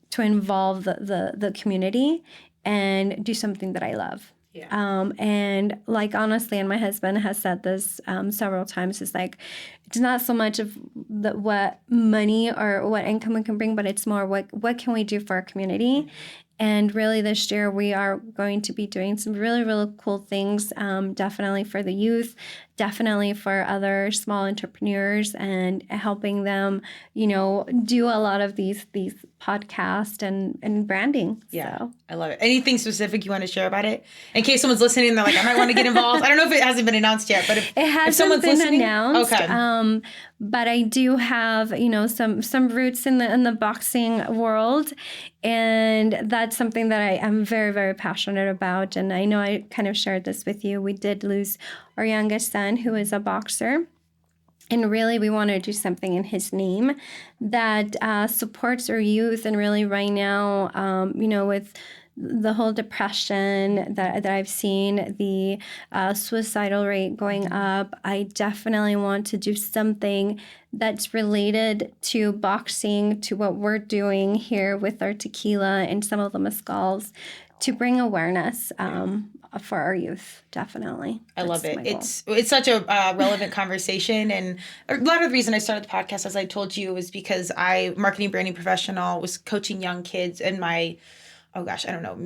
to involve the community and do something that I love. And like, honestly, and my husband has said this several times, is like, it's not so much of what money or what income we can bring, but it's more what can we do for our community. And really this year we are going to be doing some really, really cool things, definitely for the youth, definitely for other small entrepreneurs and helping them, do a lot of these podcasts and branding. Yeah, So. I love it. Anything specific you want to share about it? In case someone's listening and they're like, I might want to get involved. I don't know if it hasn't been announced yet, but if someone's been listening, announced. okay. But I do have, some roots in the boxing world, and that's something that I am very, very passionate about. And I know I kind of shared this with you. We did lose our youngest son, who is a boxer. And really, we want to do something in his name that supports our youth. And really, right now, with the whole depression that I've seen, the suicidal rate going up, I definitely want to do something that's related to boxing, to what we're doing here with our tequila and some of the mezcals, to bring awareness for our youth. Definitely. I love it. It's such a relevant conversation. And a lot of the reason I started the podcast, as I told you, was because marketing branding professional, was coaching young kids in my,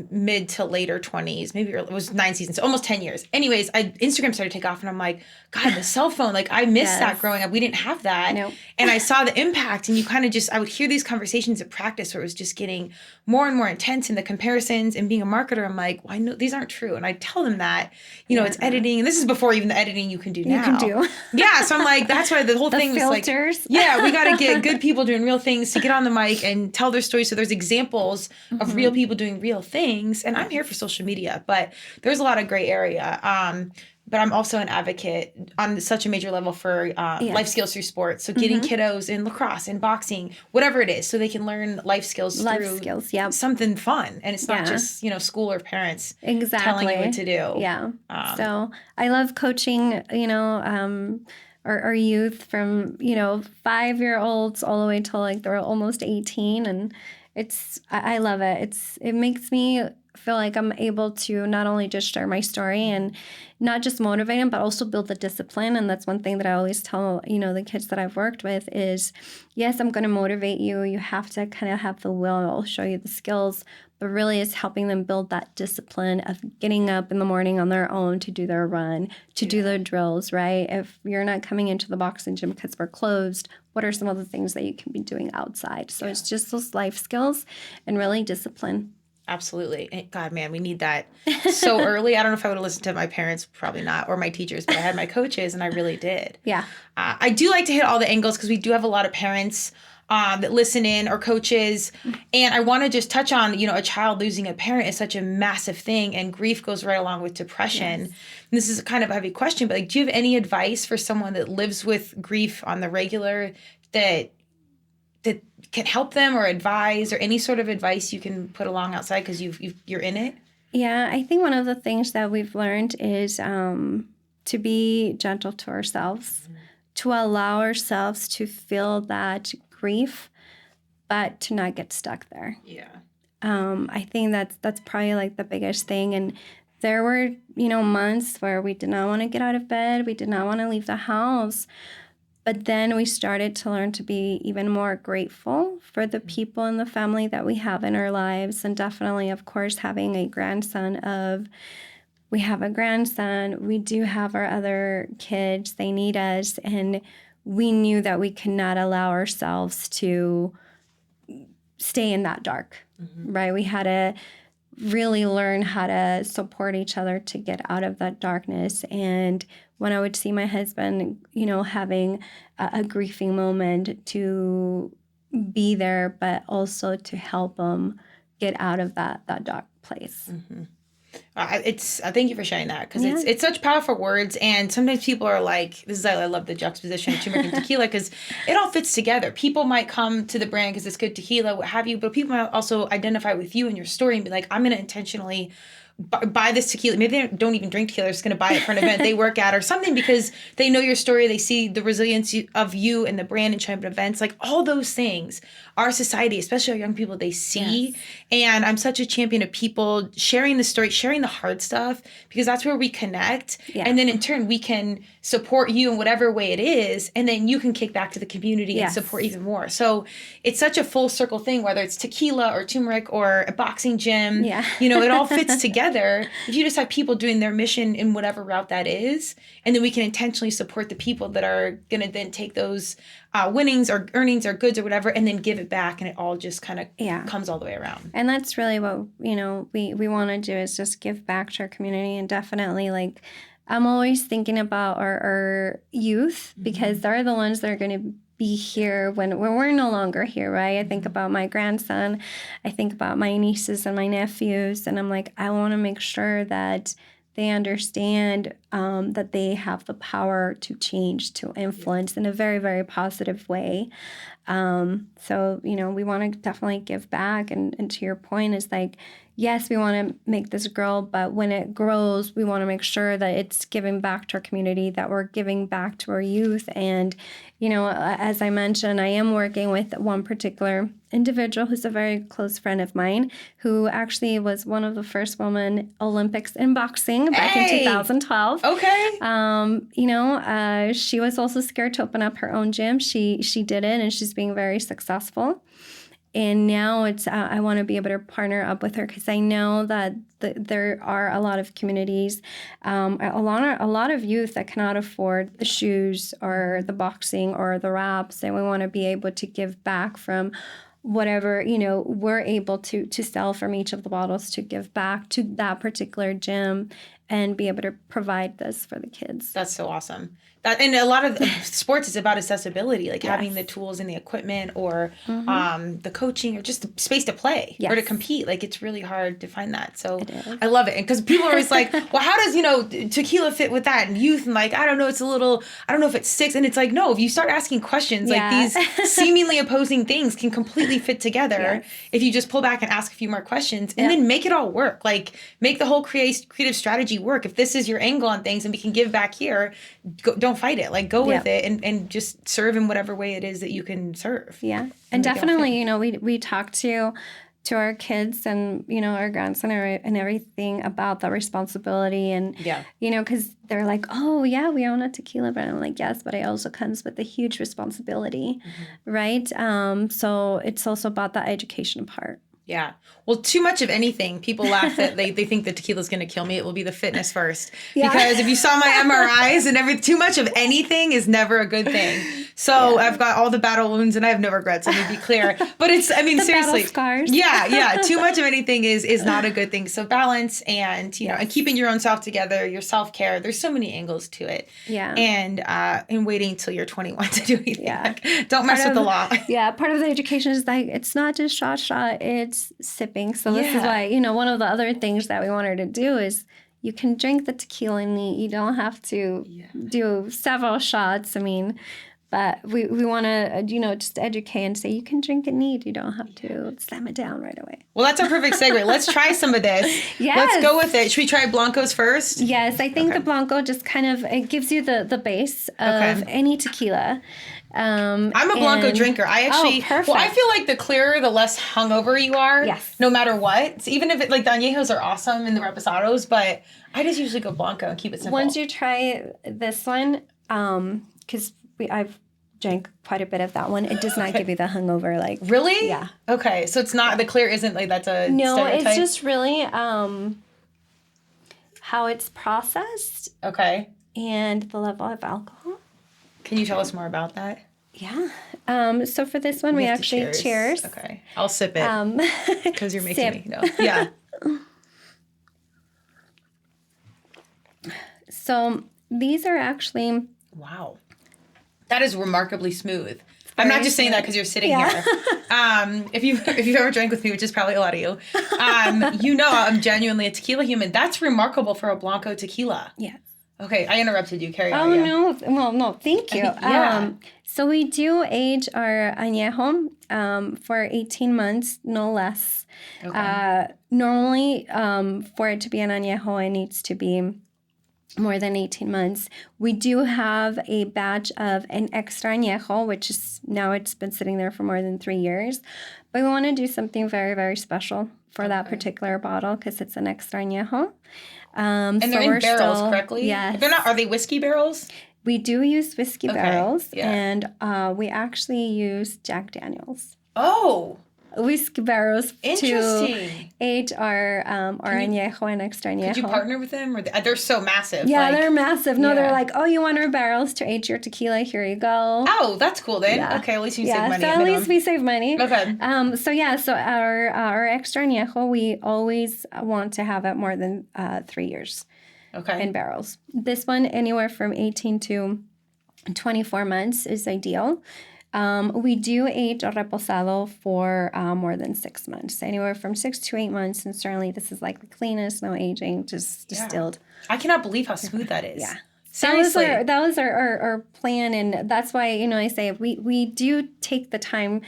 mid to later 20s, maybe it was 9 seasons, so almost 10 years. Anyways, Instagram started to take off and I'm like, God, the cell phone, like I missed that growing up. We didn't have that. Nope. And I saw the impact, and you kind of I would hear these conversations at practice where it was just getting more and more intense, and the comparisons, and being a marketer, I'm like, well, I know these aren't true. And I tell them that, it's editing, and this is before even the editing you can do now. You can do. Yeah. So I'm like, that's why the whole thing was like, filters. yeah, we got to get good people doing real things to get on the mic and tell their stories. So there's examples of real people doing real things. And I'm here for social media, but there's a lot of gray area. But I'm also an advocate on such a major level for life skills through sports. So getting kiddos in lacrosse and boxing, whatever it is, so they can learn life skills through something fun. And it's not just, school or parents telling you what to do. Yeah. So I love coaching, our youth from, 5-year-olds all the way till like they're almost 18. And I love it. It makes me feel like I'm able to not only just share my story and not just motivate them, but also build the discipline. And that's one thing that I always tell, the kids that I've worked with is, yes, I'm going to motivate you. You have to kind of have the will. I'll show you the skills, but really it's helping them build that discipline of getting up in the morning on their own to do their run, to do their drills, right? If you're not coming into the boxing gym because we're closed, what are some of the things that you can be doing outside? So it's just those life skills and really discipline. Absolutely. And God, man, we need that so early. I don't know if I would have listened to my parents, probably not, or my teachers, but I had my coaches and I really did. Yeah. I do like to hit all the angles because we do have a lot of parents that listen in, or coaches. And I want to just touch on, a child losing a parent is such a massive thing, and grief goes right along with depression. Yes. And this is kind of a heavy question, but do you have any advice for someone that lives with grief on the regular that can help them, or advise, or any sort of advice you can put along outside because you're in it? Yeah, I think one of the things that we've learned is to be gentle to ourselves, to allow ourselves to feel that grief, but to not get stuck there. Yeah. I think that's probably like the biggest thing. And there were, months where we did not want to get out of bed. We did not want to leave the house. But then we started to learn to be even more grateful for the people in the family that we have in our lives. And definitely, of course, having a grandson we have a grandson, we do have our other kids, they need us. And we knew that we could not allow ourselves to stay in that dark, right? We had to really learn how to support each other to get out of that darkness. And when I would see my husband, having a grieving moment, to be there, but also to help him get out of that dark place. Mm-hmm. Thank you for sharing that, because it's such powerful words, and sometimes people are like, I love the juxtaposition of turmeric and tequila, because it all fits together. People might come to the brand because it's good tequila, what have you, but people might also identify with you and your story and be like, I'm going to intentionally buy this tequila. Maybe they don't even drink tequila, they're just going to buy it for an event they work at or something, because they know your story, they see the resilience of you and the brand and showing up at events. Like, all those things, our society, especially our young people, they see. Yes. And I'm such a champion of people sharing the story, sharing the hard stuff, because that's where we connect. Yeah. And then in turn, we can support you in whatever way it is. And then you can kick back to the community and support even more. So it's such a full circle thing, whether it's tequila or turmeric or a boxing gym, it all fits together. together, if you just have people doing their mission in whatever route that is, and then we can intentionally support the people that are going to then take those winnings or earnings or goods or whatever, and then give it back, and it all just kind of comes all the way around. And that's really what, we want to do, is just give back to our community. And definitely, like, I'm always thinking about our youth, because they're the ones that are going to be here when we're no longer here, right? I think about my grandson, I think about my nieces and my nephews, and I'm like, I want to make sure that they understand that they have the power to change, to influence in a very, very positive way. So, we want to definitely give back. And to your point is like, yes, we want to make this grow, but when it grows, we want to make sure that it's giving back to our community, that we're giving back to our youth. And, as I mentioned, I am working with one particular individual who's a very close friend of mine, who actually was one of the first women Olympics in boxing back in 2012. Okay. She was also scared to open up her own gym. She did it, and she's being very successful. And now it's I want to be able to partner up with her, because I know that there are a lot of communities, a lot of youth that cannot afford the shoes or the boxing or the wraps, and we want to be able to give back from whatever we're able to sell from each of the bottles, to give back to that particular gym and be able to provide this for the kids. That's so awesome. And a lot of sports is about accessibility, like having the tools and the equipment, or the coaching, or just the space to play or to compete. Like, it's really hard to find that. So I love it. And because people are always like, well, how does, tequila fit with that and youth? And like, I don't know, I don't know if it's six. And it's like, no, if you start asking questions, like these seemingly opposing things can completely fit together if you just pull back and ask a few more questions and then make it all work. Like, make the whole creative strategy work. If this is your angle on things and we can give back here, don't fight it. Like, go with it and just serve in whatever way it is that you can serve. Yeah. And definitely, we talk to our kids and, our grandson and everything about the responsibility, and, because they're like, oh yeah, we own a tequila brand. I'm like, yes, but it also comes with a huge responsibility, right? So it's also about the education part. Yeah. Well, too much of anything, people laugh that they think the tequila is going to kill me. It will be the fitness first. Yeah. Because if you saw my MRIs and too much of anything is never a good thing. So I've got all the battle wounds and I have no regrets. Let me be clear. But seriously. Battle scars. Yeah. Too much of anything is not a good thing. So balance and, and keeping your own self together, your self-care. There's so many angles to it. Yeah. And waiting until you're 21 to do anything. Yeah. Like, don't mess with the law. Yeah. Part of the education is like, it's not just shot. It's sipping. So this is why, one of the other things that we want her to do is you can drink the tequila neat. You don't have to do several shots. I mean, but we want to, just educate and say you can drink it neat. You don't have to slam it down right away. Well, that's a perfect segue. Let's try some of this. Yes. Let's go with it. Should we try Blancos first? Yes. I think the Blanco just kind of, it gives you the base of any tequila. I'm a Blanco drinker. I actually, perfect. I feel like the clearer, the less hungover you are. Yes. No matter what. So even if the añejos are awesome and the reposados, but I just usually go Blanco and keep it simple. Once you try this one, because I've drank quite a bit of that one, it does not give you the hangover. Like, really? Yeah. Okay, so it's not, the clear isn't like that's a stereotype? It's just really how it's processed. Okay. And the level of alcohol. Can you tell us more about that? Yeah. So for this one, we actually cheers. Okay. I'll sip it because you're making me. No. Yeah. So these are actually... Wow. That is remarkably smooth. I'm not just saying that because you're sitting here. If you've ever drank with me, which is probably a lot of you, I'm genuinely a tequila human. That's remarkable for a Blanco tequila. Yeah. Okay, I interrupted you. Carry on. Oh, no. Well, no, thank you. So we do age our añejo for 18 months, no less. Okay. Normally, for it to be an añejo, it needs to be more than 18 months. We do have a batch of an extra añejo, which is now it's been sitting there for more than 3 years. But we want to do something very, very special for that particular bottle because it's an extra añejo. And they're in barrels, correctly? Yes. They're not. Are they whiskey barrels? We do use whiskey barrels, and we actually use Jack Daniels. Oh, whiskey barrels to Interesting. age our añejo and extra añejo. Could you partner with them? Or they're so massive. Yeah, like, they're massive. No, yeah. they're like, oh, you want our barrels to age your tequila? Here you go. Oh, that's cool then. Yeah. Okay, at least you save money. So at least we save money. Okay. So our extra añejo, we always want to have it more than 3 years in barrels. This one, anywhere from 18 to 24 months is ideal. We do age a reposado for more than 6 months, anywhere from 6 to 8 months. And certainly this is like the cleanest, no aging, just distilled. I cannot believe how smooth that is. Yeah. Seriously. That was our plan. And that's why, I say we do take the time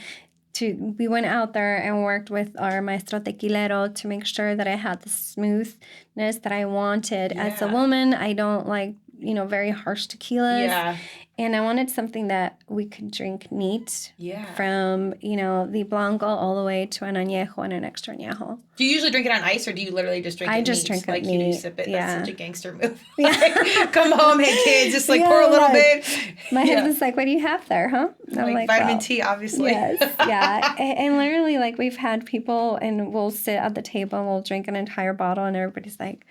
we went out there and worked with our maestro tequilero to make sure that I had the smoothness that I wanted. Yeah. As a woman, I don't like, very harsh tequilas. Yeah. And I wanted something that we could drink neat. Yeah. From, the blanco all the way to an añejo and an extra añejo. Do you usually drink it on ice or do you literally just drink it neat? I just drink it neat. You do sip it? Yeah. That's such a gangster move. Come home, hey kids, just pour a little bit. My husband's like, what do you have there, huh? And I'm like vitamin T, obviously. Yes, yeah. And literally, we've had people and we'll sit at the table and we'll drink an entire bottle and everybody's like,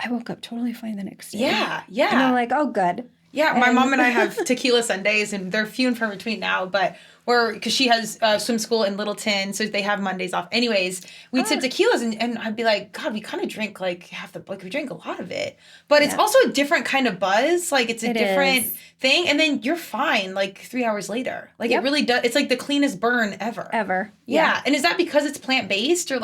I woke up totally fine the next day. Yeah, yeah. And I'm like, oh, good. Yeah, my mom and I have tequila Sundays, and they're few and far between now, but because she has swim school in Littleton, so they have Mondays off. Anyways, we'd sip tequilas, and I'd be like, God, we kind of drink we drink a lot of it. But it's also a different kind of buzz. It's a different thing, and then you're fine 3 hours later. It really does. It's like the cleanest burn ever. Ever. Yeah. And is that because it's plant-based or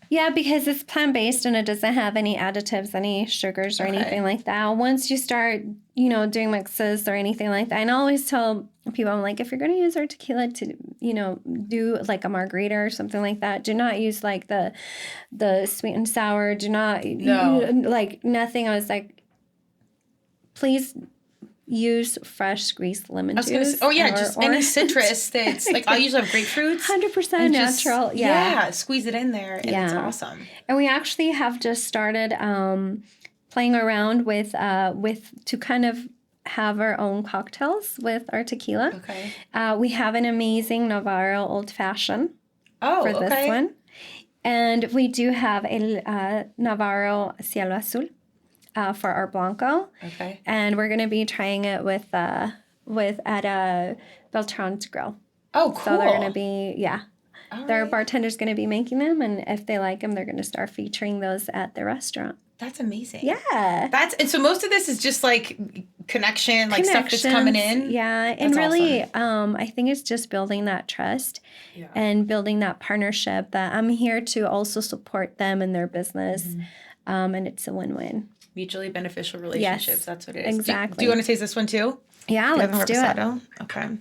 Yeah, because it's plant-based and it doesn't have any additives, any sugars or anything like that. Once you start, doing mixes or anything like that, and I always tell people, I'm like, if you're going to use our tequila to, do a margarita or something like that, do not use the sweet and sour. Do not, nothing. I was like, please use fresh squeezed lemon juice. Just any citrus that's I usually have grapefruits. 100% natural. Yeah, squeeze it in there and it's awesome. And we actually have just started playing around with to kind of have our own cocktails with our tequila. Okay. We have an amazing Navarro Old Fashioned for this one. And we do have a Navarro Cielo Azul for our Blanco. Okay. And we're going to be trying it with at a Beltran's Grill. Oh, cool. So they're going to be, Their bartender's going to be making them. And if they like them, they're going to start featuring those at the restaurant. That's amazing. Yeah. And so most of this is just connection, stuff that's coming in. Yeah. That's and really, awesome. I think it's just building that trust and building that partnership that I'm here to also support them in their business. Mm-hmm. And it's a win-win. Mutually beneficial relationships. Yes, that's what it is. Exactly. Do you want to taste this one too? Yeah, let's do it. Okay.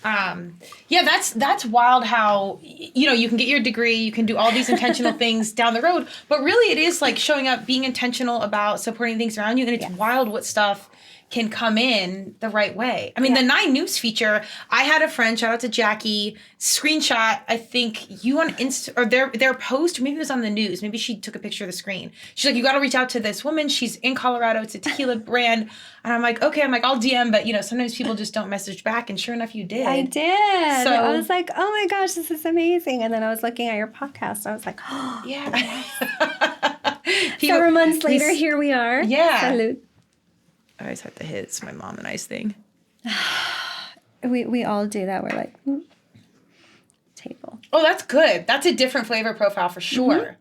That's wild how, you can get your degree, you can do all these intentional things down the road, but really it is showing up, being intentional about supporting things around you, and it's wild what stuff can come in the right way. I mean, the 9 News feature, I had a friend, shout out to Jackie, screenshot, I think you on or their post, or maybe it was on the news. Maybe she took a picture of the screen. She's like, you got to reach out to this woman. She's in Colorado. It's a tequila brand. And I'm like, okay. I'll DM, but sometimes people just don't message back. And sure enough, you did. I did. So I was like, oh my gosh, this is amazing. And then I was looking at your podcast. I was like, oh. Yeah. Several months later, here we are. Yeah. Salud. I always have to hit it's my mom and I's thing. We all do that. We're like, table. Oh, that's good. That's a different flavor profile for sure.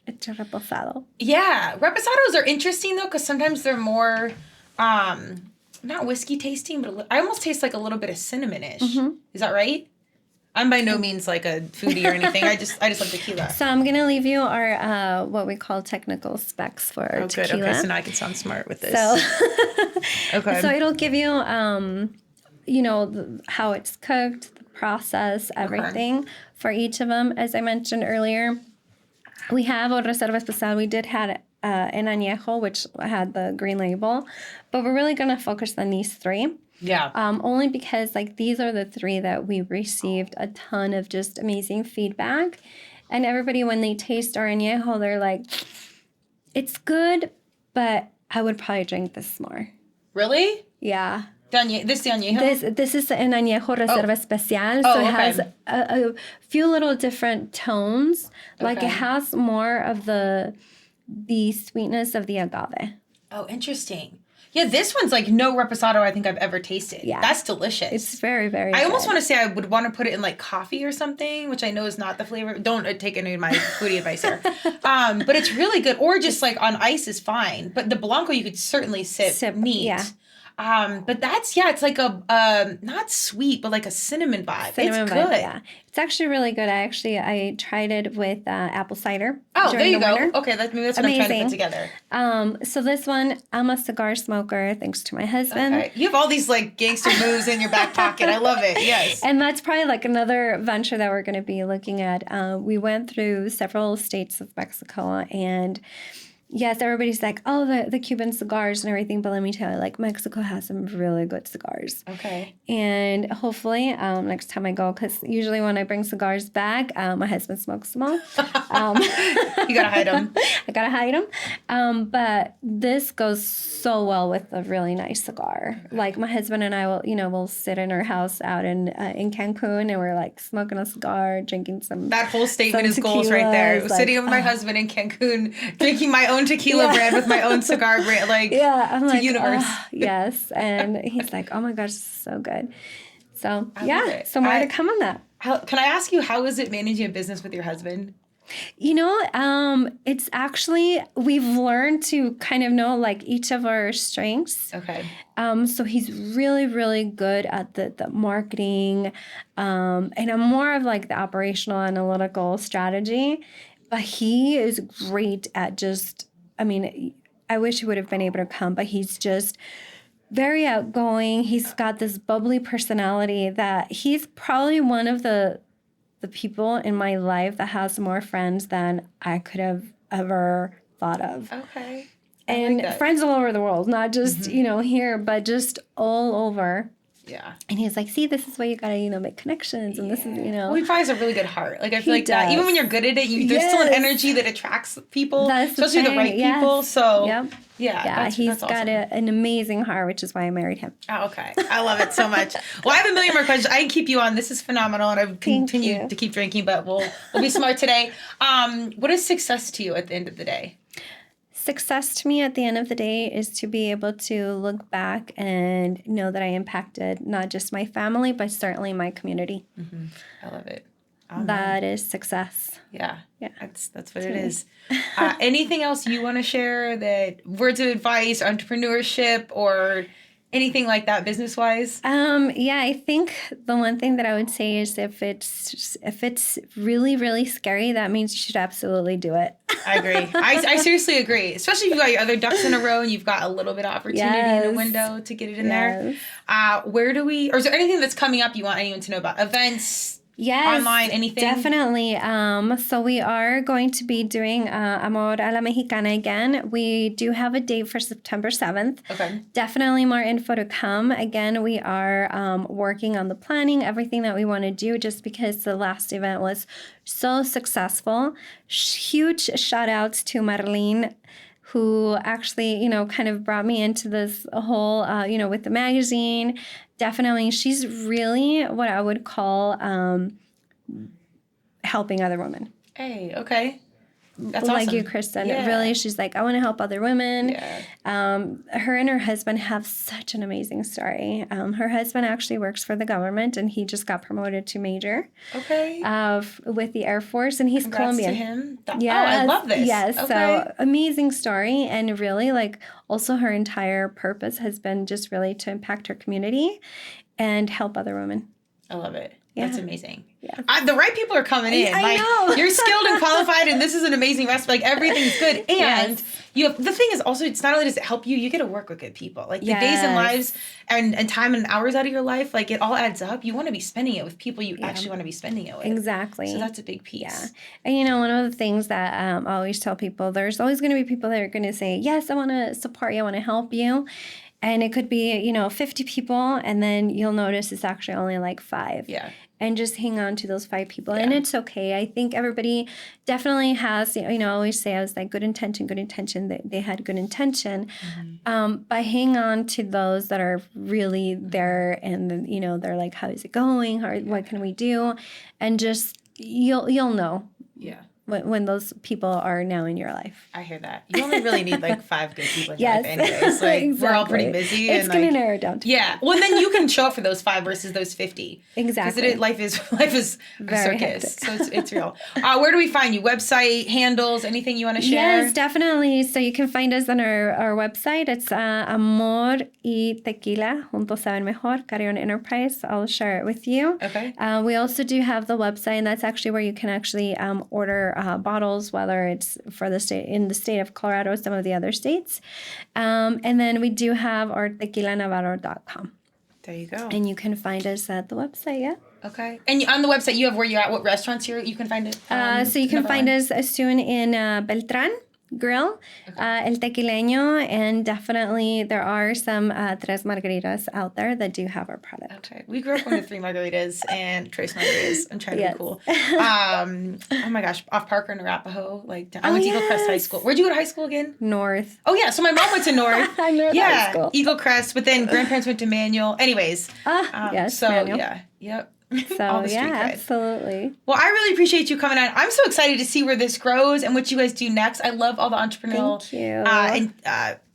It's a reposado. Yeah. Reposados are interesting, though, because sometimes they're more, not whiskey tasting, but I almost taste a little bit of cinnamon-ish. Mm-hmm. Is that right? I'm by no means a foodie or anything. I just love tequila. So I'm gonna leave you our what we call technical specs for tequila. Good. Okay, so now I can sound smart with this. So, okay. So it'll give you, how it's cooked, the process, everything for each of them. As I mentioned earlier, we have a Reserva Especial. We did have an añejo, which had the green label, but we're really gonna focus on these 3. Yeah. Only because these are the 3 that we received a ton of just amazing feedback. And everybody, when they taste our añejo, they're like, it's good, but I would probably drink this more. Really? Yeah. This the añejo? This is an añejo reserva especial. So it has a few little different tones. Like it has more of the sweetness of the agave. Oh, interesting. Yeah, this one's like no reposado I think I've ever tasted. Yeah. That's delicious. It's very, very I almost want to say I would want to put it in like coffee or something, which I know is not the flavor. Don't take any of my foodie advice here. But it's really good. Or just like on ice is fine. But the Blanco you could certainly sip neat. Yeah. But that's, it's like a, not sweet, but like a cinnamon vibe. It's good. Yeah. It's actually really good. I tried it with apple cider. Oh, there you go. Winter. Okay, that's what I'm trying to put together. So this one, I'm a cigar smoker, thanks to my husband. Okay. You have all these like gangster moves in your back pocket. I love it. Yes. And that's probably like another venture that we're going to be looking at. We went through several states of Mexico, and yes, everybody's like, oh, the Cuban cigars and everything. But let me tell you, like, Mexico has some really good cigars. Okay. And hopefully next time I go, because usually when I bring cigars back, my husband smokes them all. You got to hide them. I got to hide them. But this goes so well with a really nice cigar. Like, my husband and I will, we'll sit in our house out in Cancun, and we're, like, smoking a cigar, drinking some. That whole statement is goals right there. Like, sitting with my husband in Cancun, drinking my own tequila brand with my own cigar brand, like I'm like, universe. Yes, and he's like, oh my gosh, this is so good. So so more to come on that. Can I ask you, how is it managing a business with your husband? It's actually, we've learned to kind of know like each of our strengths. Okay. So he's really, really good at the marketing, and I'm more of like the operational analytical strategy, but he is great at just, I wish he would have been able to come, but he's just very outgoing. He's got this bubbly personality that he's probably one of the people in my life that has more friends than I could have ever thought of. Okay. And like friends all over the world, not just, here, but just all over. Yeah. And he's like, see, this is why you got to, make connections. And this is, Well, he probably has a really good heart. Like, I feel like that. Even when you're good at it, there's still an energy that attracts people, especially the right people. So, he's got awesome. An amazing heart, which is why I married him. Oh, okay. I love it so much. Well, I have a million more questions. I can keep you on. This is phenomenal. And I would continue to keep drinking, but we'll be smart today. What is success to you at the end of the day? Success to me at the end of the day is to be able to look back and know that I impacted not just my family, but certainly my community. Mm-hmm. I love it. That is success. Yeah. That's what it is. Anything else you want to share, that words of advice, entrepreneurship, or anything like that business-wise? I think the one thing that I would say is if it's really, really scary, that means you should absolutely do it. I agree. I seriously agree. Especially if you've got your other ducks in a row and you've got a little bit of opportunity in a window to get it in there. Or is there anything that's coming up you want anyone to know about? Events? Yes, online, anything? Definitely. So we are going to be doing Amor a la Mexicana again. We do have a date for September 7th. Okay. Definitely more info to come. Again, we are working on the planning, everything that we want to do, just because the last event was so successful. Huge shout outs to Marlene, who actually, kind of brought me into this whole, with the magazine. Definitely, she's really what I would call helping other women. Hey, okay. That's like awesome. You, Kristen. Yeah. Really, she's like, I want to help other women. Yeah. Her and her husband have such an amazing story. Her husband actually works for the government, and he just got promoted to major. Okay. With the Air Force, and he's Congrats Colombian. To him. Yeah. I love this. Yes. Okay. So amazing story, and really, also her entire purpose has been just really to impact her community and help other women. I love it. Yeah. That's amazing. Yeah. The right people are coming in. I know. You're skilled and qualified, and this is an amazing recipe. Everything's good. And you have, the thing is also, it's not only does it help you, you get to work with good people. The days and lives and time and hours out of your life, it all adds up. You want to be spending it with people you actually want to be spending it with. Exactly. So that's a big piece. Yeah. And one of the things that I always tell people, there's always going to be people that are going to say, yes, I want to support you, I want to help you. And it could be, 50 people, and then you'll notice it's actually only 5. Yeah. and just hang on to those 5 people. And it's okay. I think everybody definitely has, you know, I always say, I was like, good intention. They had good intention. But hang on to those that are really there and, you know, they're like, how is it going? What can we do? And just, you'll know. Yeah. When those people are now in your life. I hear that. You only really need like 5 good people in your life anyways. Like exactly. We're all pretty busy. It's and going like, to narrow down to well, and then you can show up for those 5 versus those 50. Exactly. Because life is a Very circus. So it's real. Where do we find you? Website, handles, anything you want to share? Yes, definitely. So you can find us on our website. It's Amor y Tequila, Juntos Saben Mejor, Carreon Enterprise. I'll share it with you. Okay. We also do have the website, and that's actually where you can actually order bottles, whether it's for the state of Colorado or some of the other states. And then we do have our tequilanavarro.com. There you go. And you can find us at the website, Okay. And on the website, you have where you're at, what restaurants you can find it? So you can find us soon in Beltran Grill, El Tequileño, and definitely there are some Tres Margaritas out there that do have our product. Okay. We grew up going to 3 Margaritas and Trace Margaritas. I'm trying to be cool. Oh my gosh, off Parker and Arapahoe. Like I went to Eagle Crest High School. Where'd you go to high school again? North. Oh yeah, so my mom went to North. North High School. Eagle Crest, but then grandparents went to Manual. Anyways. Yes, so Manual. Yep. So All the street cred. absolutely. Well, I really appreciate you coming on. I'm so excited to see where this grows and what you guys do next. I love all the entrepreneurial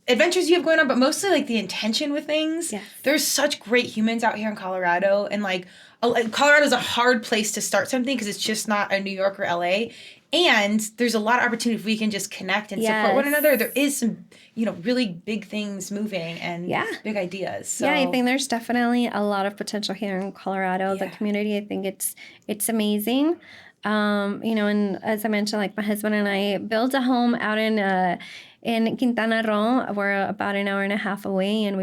adventures you have going on, but mostly like the intention with things. Yes. There's such great humans out here in Colorado, and like Colorado's a hard place to start something because it's just not a New York or LA. And there's a lot of opportunity if we can just connect and support one another. There is some, really big things moving and big ideas. So. Yeah, I think there's definitely a lot of potential here in Colorado. Yeah. The community, I think it's amazing. And as I mentioned, like my husband and I built a home out in Quintana Roo. We're about an hour and a half away, and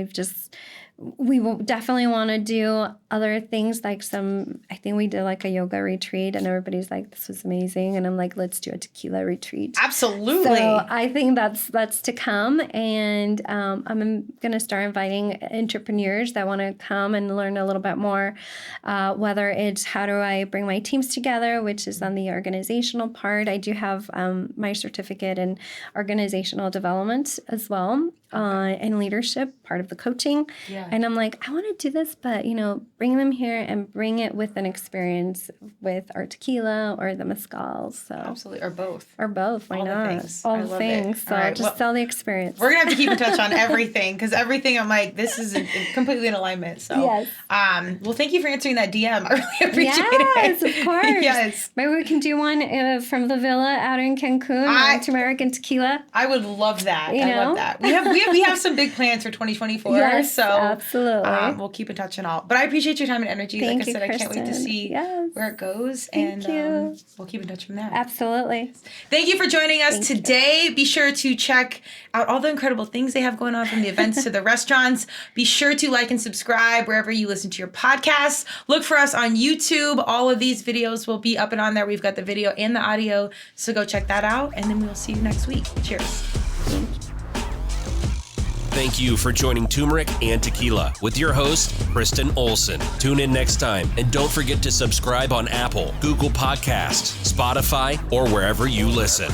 we will definitely want to do other things like I think we did like a yoga retreat, and everybody's like, this was amazing. And I'm like, let's do a tequila retreat. Absolutely. So I think that's to come. And I'm going to start inviting entrepreneurs that want to come and learn a little bit more, whether it's how do I bring my teams together, which is on the organizational part. I do have my certificate in organizational development as well. And leadership, part of the coaching. Yeah. And I'm like, I want to do this, but, bring them here and bring it with an experience with our tequila or the mezcal. So absolutely. Or both. Why all not? The things. All the things. So right. Just sell the experience. We're going to have to keep in touch on everything, because everything I'm like, this is completely in alignment. So, yes. Well, thank you for answering that DM. I really appreciate it. Yes, of course. Yes. Maybe we can do one from the villa out in Cancun, Turmeric and tequila. I would love that. I love that. We have some big plans for 2024. Yes, so absolutely. We'll keep in touch and all. But I appreciate your time and energy. Thank like I said, Kristen. I can't wait to see where it goes. Thank you. We'll keep in touch from there. Absolutely. Thank you for joining us today. Be sure to check out all the incredible things they have going on, from the events to the restaurants. Be sure to like and subscribe wherever you listen to your podcasts. Look for us on YouTube. All of these videos will be up and on there. We've got the video and the audio. So go check that out. And then we'll see you next week. Cheers. Thank you for joining Turmeric and Tequila with your host, Kristen Olson. Tune in next time, and don't forget to subscribe on Apple, Google Podcasts, Spotify, or wherever you listen.